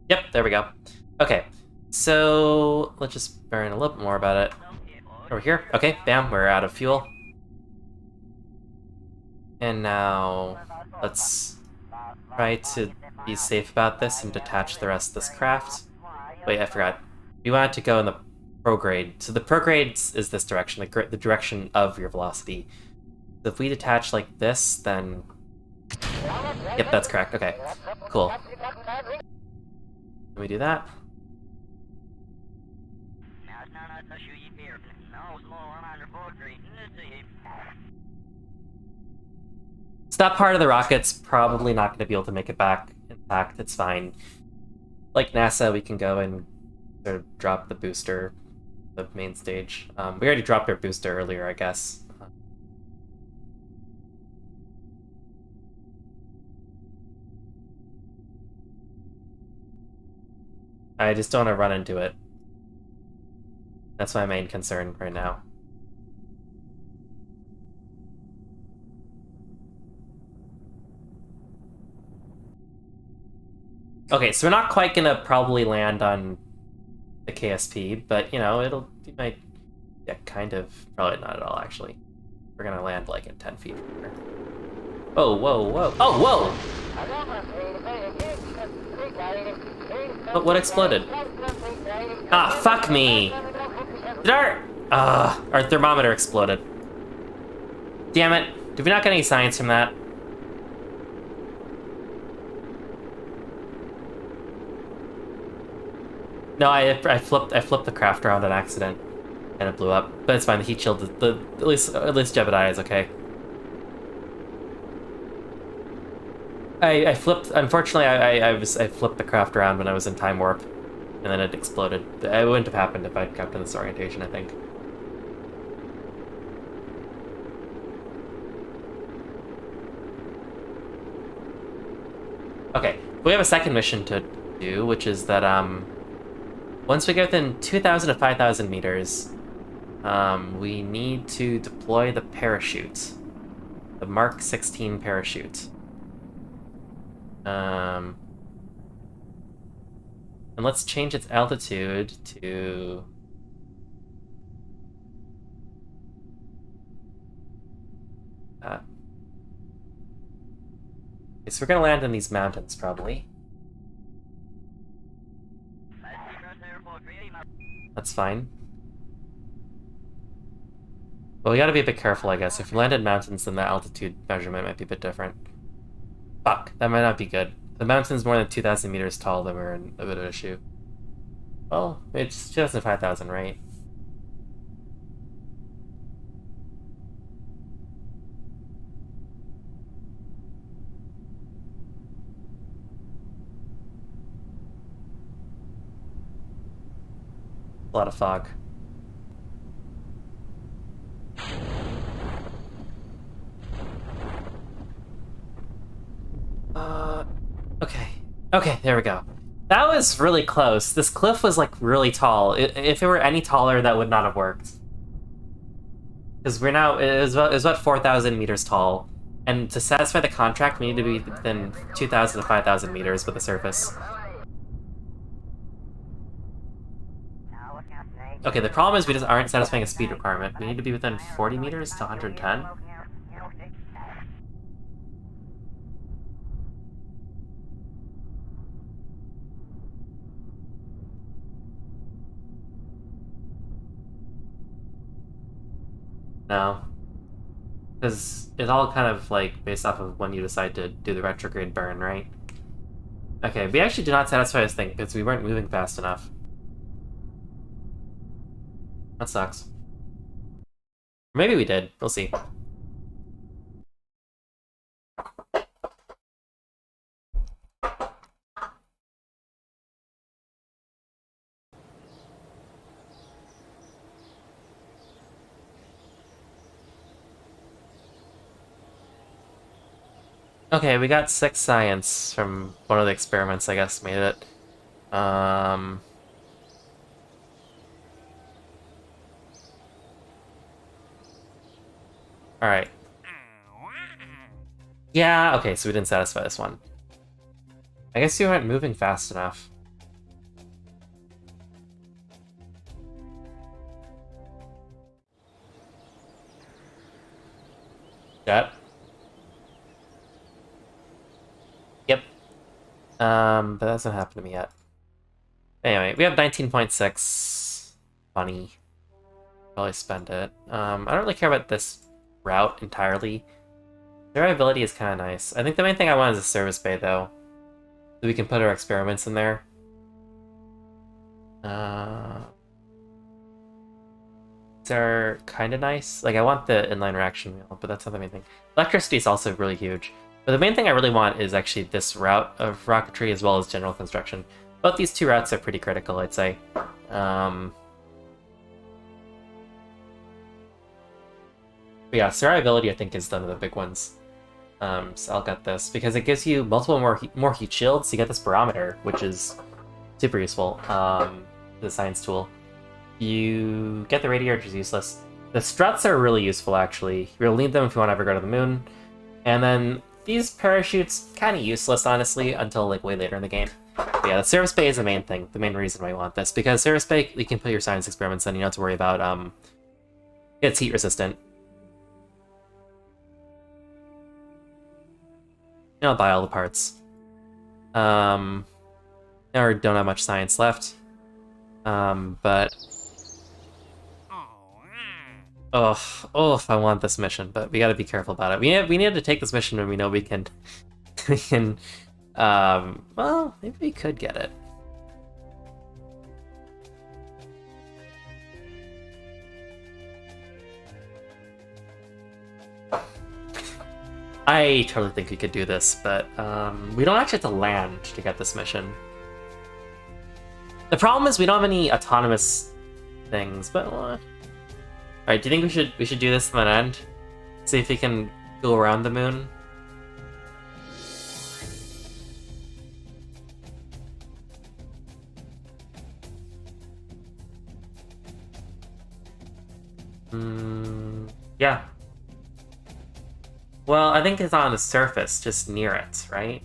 Yep, there we go. Okay, so let's just learn a little bit more about it. Over here. Okay, bam, we're out of fuel. And now let's try to be safe about this and detach the rest of this craft. Wait, I forgot. We want it to go in the prograde. So the prograde is this direction, the direction of your velocity. So if we detach like this, then... Yep, that's correct. Okay, cool. Let me do that. So that part of the rocket's probably not going to be able to make it back intact. It's fine. Like NASA, we can go and sort of drop the booster, the main stage. We already dropped our booster earlier, I guess. I just don't want to run into it. That's my main concern right now. Okay, so we're not quite gonna probably land on the KSP, but you know, it might, yeah, kind of, probably not at all actually. We're gonna land like at 10 feet from here. Oh, whoa, whoa, oh, whoa! What exploded? Ah, fuck me! Did our thermometer exploded. Damn it, did we not get any science from that? No, I flipped the craft around on accident, and it blew up. But it's fine. The heat shield, at least Jebediah is okay. I flipped. Unfortunately, I flipped the craft around when I was in time warp, and then it exploded. It wouldn't have happened if I'd kept in this orientation, I think. Okay, we have a second mission to do, which is that once we get within 2,000 to 5,000 meters, we need to deploy the parachute, the Mark 16 parachute. And let's change its altitude to that. Okay, so we're gonna land in these mountains probably. That's fine. But we gotta be a bit careful, I guess. If we land in mountains, then the altitude measurement might be a bit different. Fuck, that might not be good. The mountain's more than 2,000 meters tall, then we're in a bit of an issue. Well, it's 2,000 to 5,000, right? A lot of fog. Okay. Okay, there we go. That was really close. This cliff was, like, really tall. If it were any taller, that would not have worked. Because we're now... It was about 4,000 meters tall. And to satisfy the contract, we need to be within 2,000 to 5,000 meters with the surface. Okay, the problem is we just aren't satisfying a speed requirement. We need to be within 40 meters to 110. No. Because it's all kind of, like, based off of when you decide to do the retrograde burn, right? Okay, we actually did not satisfy this thing because we weren't moving fast enough. That sucks. Maybe we did. We'll see. Okay, we got 6 science from one of the experiments, I guess, made it. Alright. Yeah, okay, so we didn't satisfy this one. I guess you weren't moving fast enough. Jet? Yep. But that hasn't happened to me yet. Anyway, we have 19.6 money. Probably spend it. I don't really care about this route entirely. Durability is kind of nice. I think the main thing I want is a service bay, though. So we can put our experiments in there. They're kind of nice. Like, I want the inline reaction wheel, but that's not the main thing. Electricity is also really huge. But the main thing I really want is actually this route of rocketry as well as general construction. Both these two routes are pretty critical, I'd say. But yeah, survivability I think is one of the big ones. So I'll get this because it gives you multiple more heat shields. You get this barometer, which is super useful. The science tool. You get the radiator, which is useless. The struts are really useful, actually. You'll need them if you want to ever go to the moon. And then these parachutes, kind of useless, honestly, until like way later in the game. But yeah, the service bay is the main thing, the main reason why you want this. Because service bay, you can put your science experiments in, you don't have to worry about, it's heat resistant. I'll buy all the parts. Now we don't have much science left. But... Oh, I want this mission, but we gotta be careful about it. We need to take this mission when we know we can... well, maybe we could get it. I totally think we could do this, but we don't actually have to land to get this mission. The problem is we don't have any autonomous things, but alright, do you think we should do this and then end? See if we can go around the moon? Yeah. Well, I think it's on the surface, just near it, right?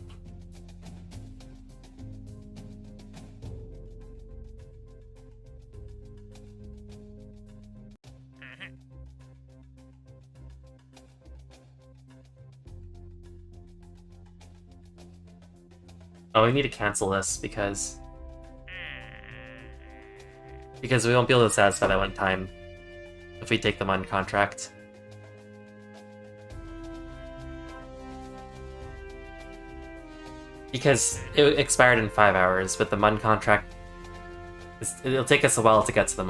Oh, we need to cancel this because we won't be able to satisfy that one time if we take them on contract. Because it expired in 5 hours, but the Mun contract, it'll take us a while to get to the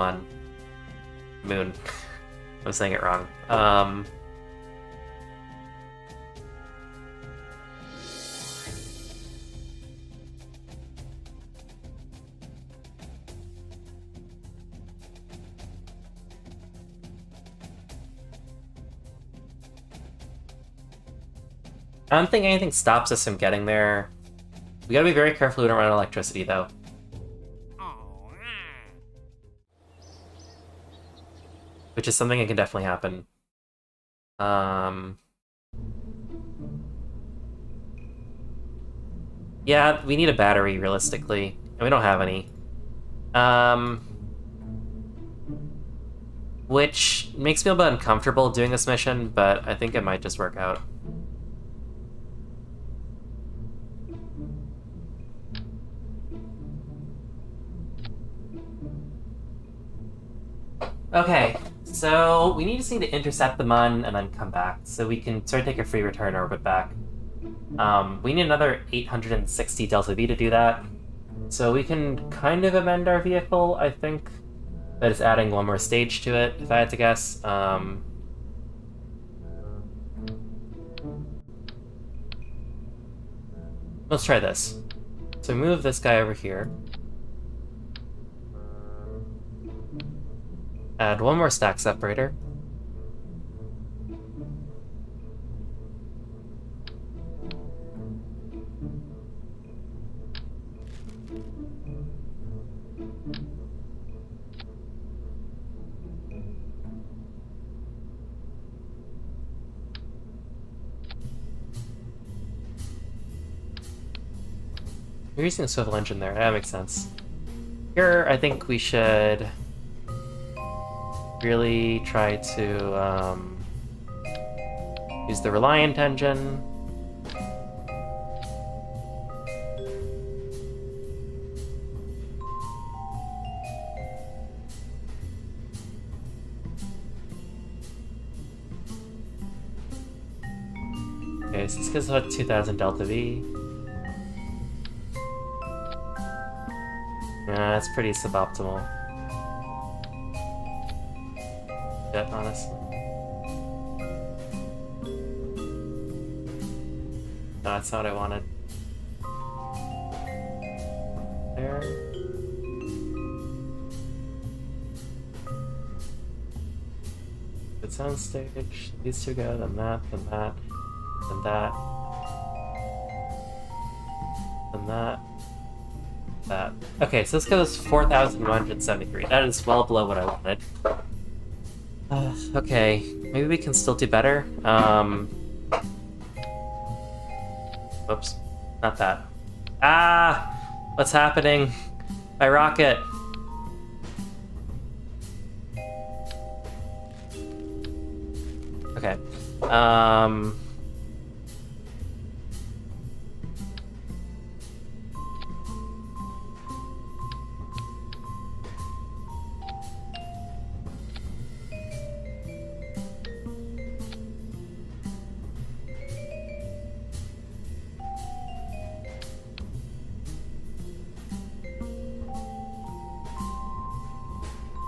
Moon. I'm saying it wrong. I don't think anything stops us from getting there. We gotta be very careful we don't run out of electricity, though. Which is something that can definitely happen. Yeah, we need a battery, realistically. And we don't have any. Which makes me a bit uncomfortable doing this mission, but I think it might just work out. Okay, so we just need to intercept the Mun and then come back, so we can sort of take a free return orbit back. We need another 860 Delta V to do that, so we can kind of amend our vehicle, I think. That is adding one more stage to it, if I had to guess. Let's try this. So move this guy over here. Add one more stack separator. We're using a swivel engine there, that makes sense. Here, I think we should really try to use the Reliant engine. Okay, so this gives us 2,000 Delta V. Yeah, that's pretty suboptimal. Yeah, honestly. No, that's not what I wanted. There. Good soundstage. These two go, then that, then that, then that, then that. That. Okay, so this goes 4,173. That is well below what I wanted. Okay, maybe we can still do better. Oops, not that. Ah! What's happening? My rocket! Okay.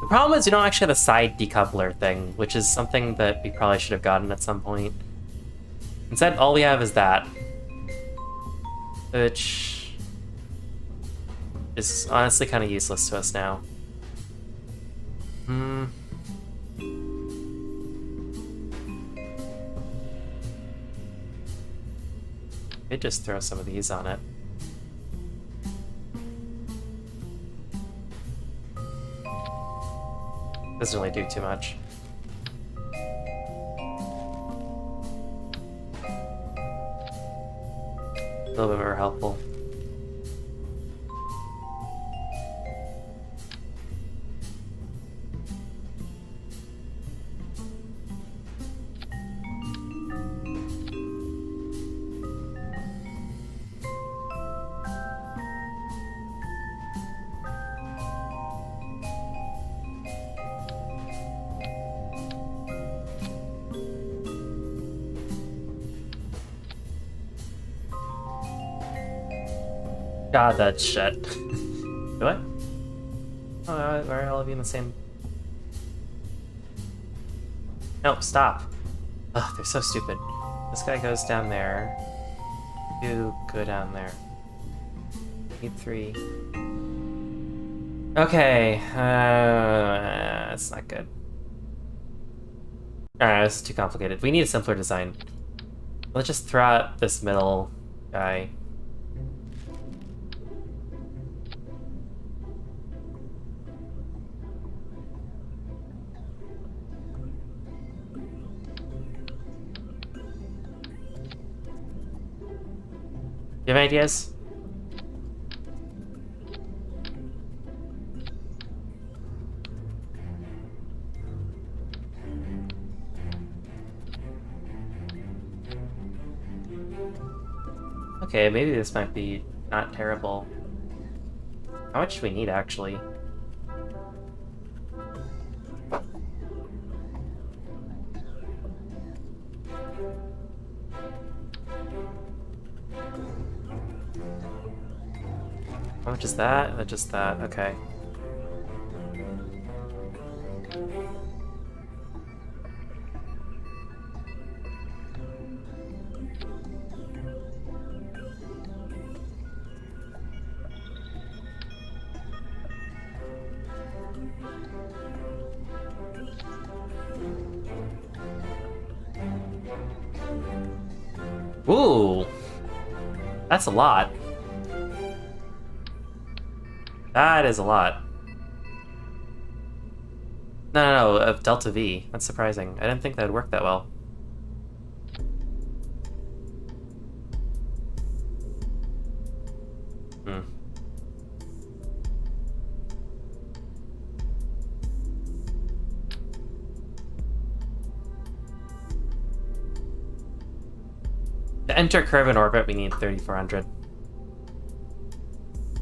The problem is we don't actually have a side decoupler thing, which is something that we probably should have gotten at some point. Instead, all we have is that. Which is honestly kind of useless to us now. Could just throw some of these on it. Doesn't really do too much. little bit more helpful. God, that shit. Do I? Oh, why are all of you in the same... No, stop. Ugh, they're so stupid. This guy goes down there. You go down there. Need 3. Okay, that's not good. Alright, this is too complicated. We need a simpler design. Let's just throw out this middle guy. You have ideas? Okay, maybe this might be not terrible. How much do we need, actually? How much is that? Just that, okay. Ooh! That's a lot. That is a lot. No, of Delta V. That's surprising. I didn't think that would work that well. Hmm. To enter curve in orbit, we need 3400.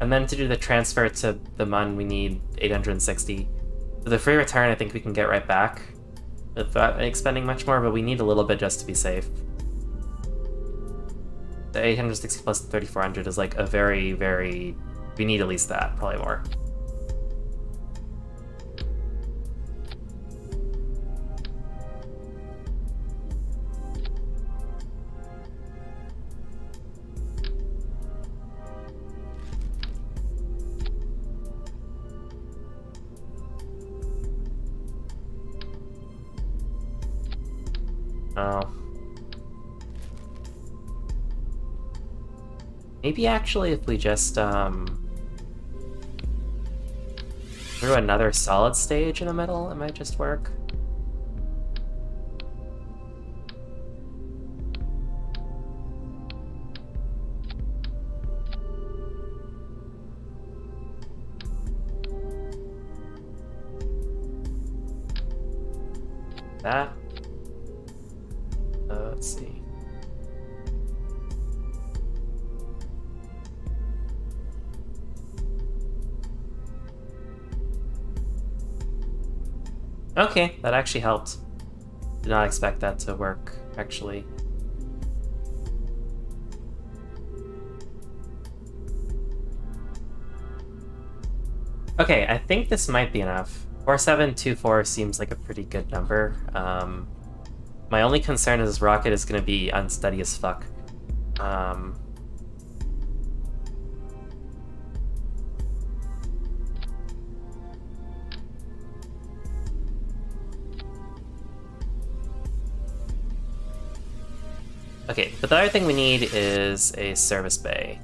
And then to do the transfer to the Mun, we need 860. For the free return, I think we can get right back without expending much more, but we need a little bit just to be safe. The 860 plus 3400 is like a very, very... We need at least that, probably more. Oh. Maybe actually if we just, threw another solid stage in the middle, it might just work. That. Let's see. Okay, that actually helped. Did not expect that to work, actually. Okay, I think this might be enough. 4724 seems like a pretty good number. My only concern is this rocket is going to be unsteady as fuck. Okay, but the other thing we need is a service bay.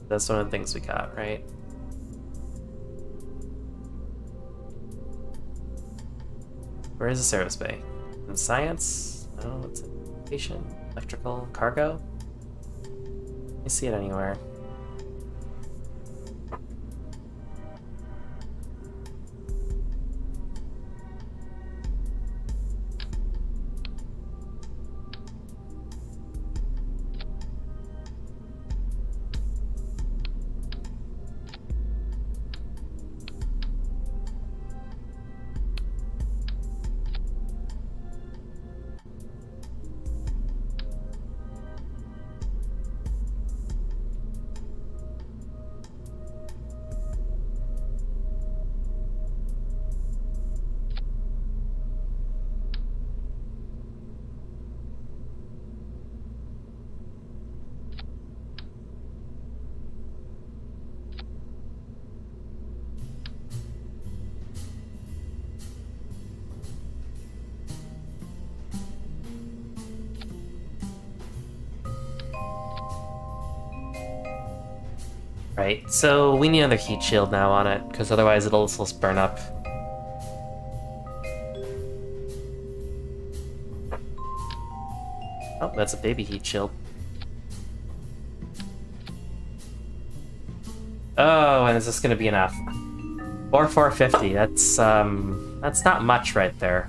That's one of the things we got, right? Where is the service bay? In science? No, it's education, electrical, cargo. Let me see it anywhere. Right, so we need another heat shield now on it, because otherwise it'll just burn up. Oh, that's a baby heat shield. Oh, and is this gonna be enough? Or 450, that's not much right there.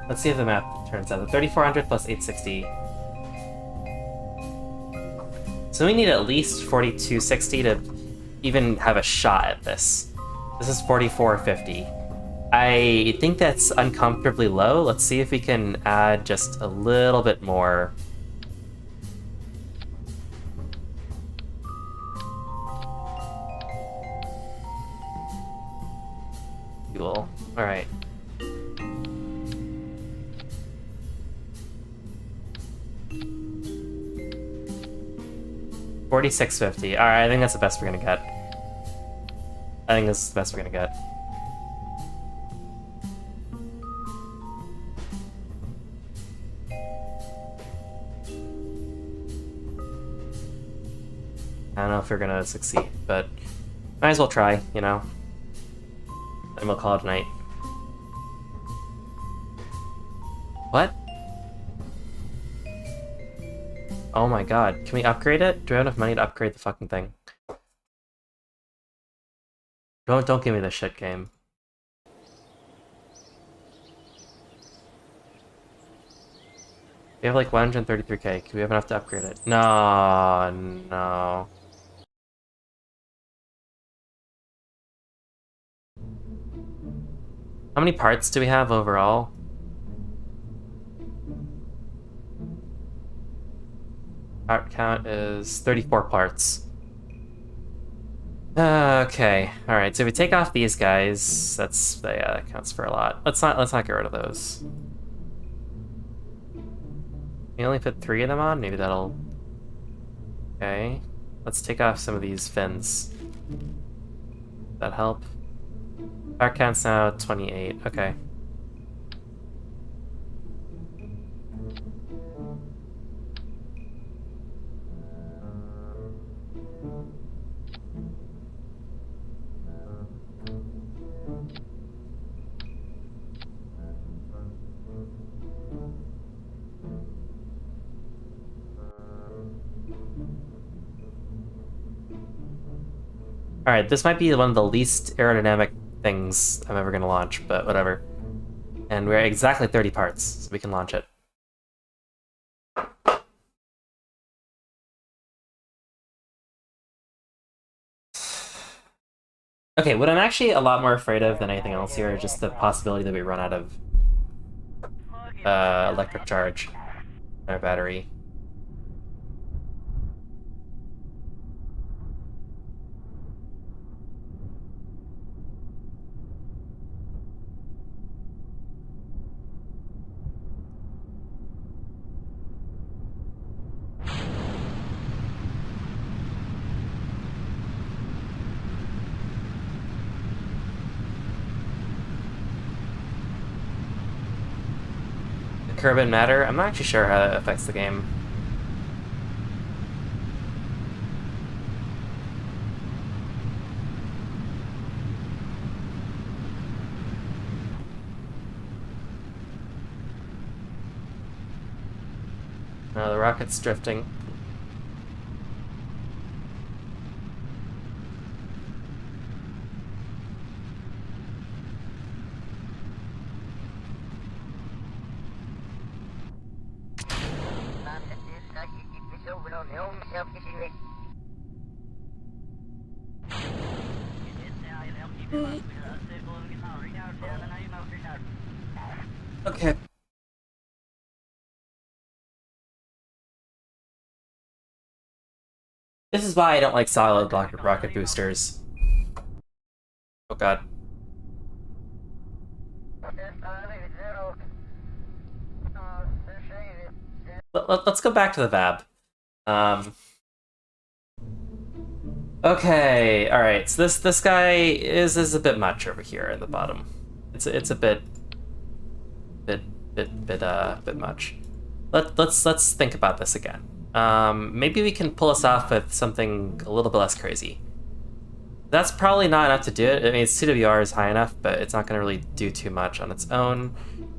Let's see if the map turns out. 3400 plus 860. So we need at least 4260 to even have a shot at this. This is 4450. I think that's uncomfortably low. Let's see if we can add just a little bit more. Cool. Alright. $46.50. Alright, I think that's the best we're gonna get. I think this is the best we're gonna get. I don't know if we're gonna succeed, but might as well try, you know? And we'll call it a night. What? Oh my god, can we upgrade it? Do we have enough money to upgrade the fucking thing? Don't give me this shit game. We have like 133k. Can we have enough to upgrade it? No, no. How many parts do we have overall? Part count is 34 parts. Okay, all right. So if we take off these guys, yeah, that counts for a lot. Let's not get rid of those. We only put 3 of them on. Maybe that'll. Okay, let's take off some of these fins. That help? Part count's now 28. Okay. Alright, this might be one of the least aerodynamic things I'm ever gonna launch, but whatever. And we're exactly 30 parts, so we can launch it. Okay, what I'm actually a lot more afraid of than anything else here is just the possibility that we run out of electric charge in our battery. Kerbin Matter? I'm not actually sure how that affects the game. No, the rocket's drifting. Okay. This is why I don't like solid rocket boosters. Oh god. Let's go back to the VAB. Okay, all right. So this guy is a bit much over here at the bottom. It's a bit much. Let's think about this again. Maybe we can pull us off with something a little bit less crazy. That's probably not enough to do it. I mean, its CWR is high enough, but it's not going to really do too much on its own.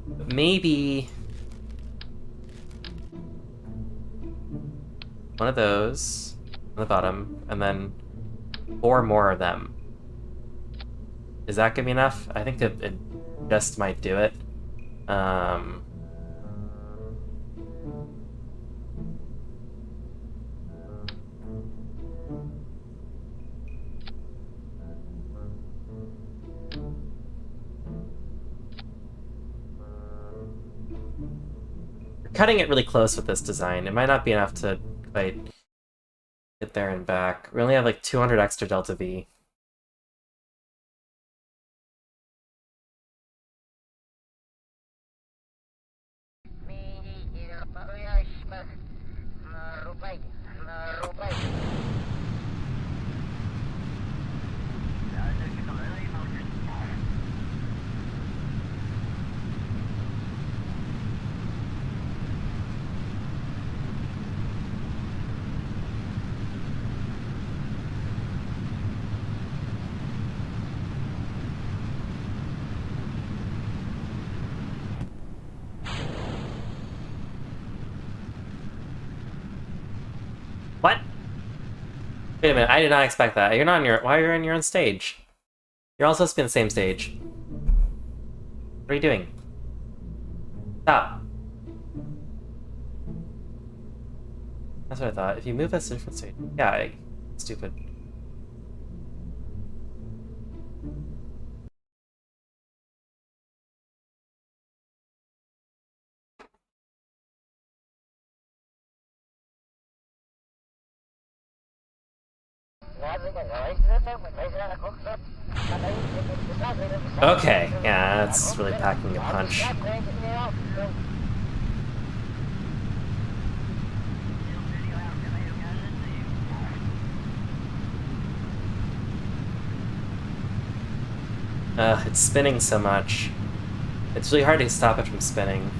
But maybe one of those on the bottom, and then 4 more of them. Is that gonna be enough? I think it just might do it. We're cutting it really close with this design. It might not be enough to quite get there and back. We only have like 200 extra delta V. What? Wait a minute, I did not expect that. You're not on your... Why are you on your own stage? You're all supposed to be on the same stage. What are you doing? Stop. That's what I thought. If you move us to a different stage... Yeah, stupid. Okay, yeah, that's really packing a punch. It's spinning so much. It's really hard to stop it from spinning.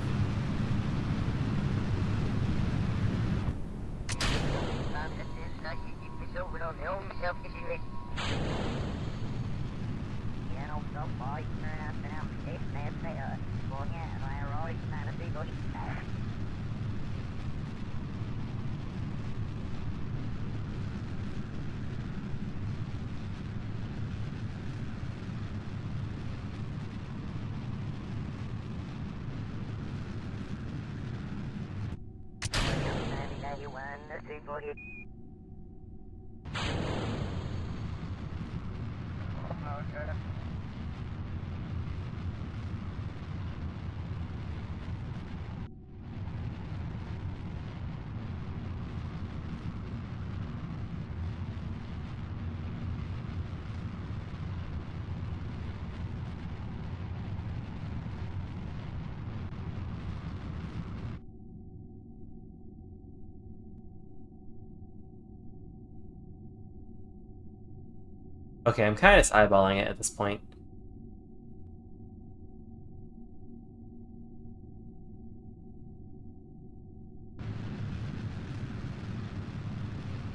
Okay, I'm kind of eyeballing it at this point.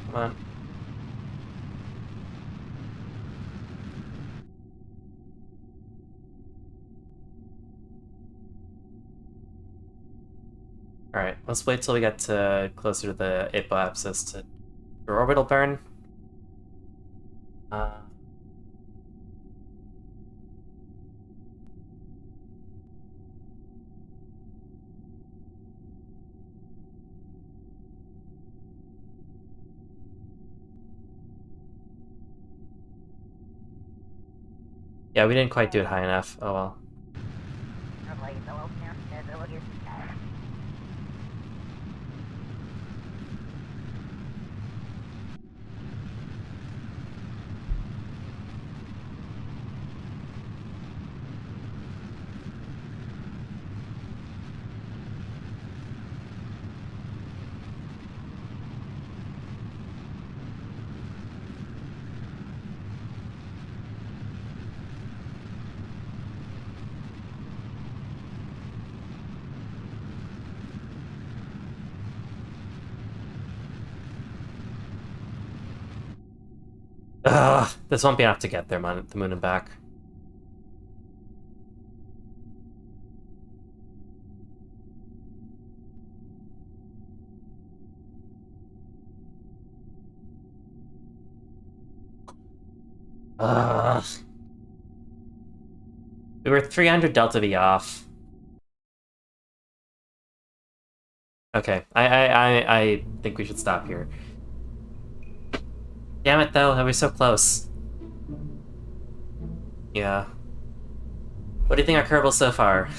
Come on. Alright, let's wait till we get to closer to the apoapsis to your orbital burn. Uh, yeah, we didn't quite do it high enough. Oh well. Ugh, this won't be enough to get there, man. The moon and back. Ugh. We were 300 delta V off. Okay, I think we should stop here. Damn it, though, I was so close. Yeah. What do you think of Kerbal so far?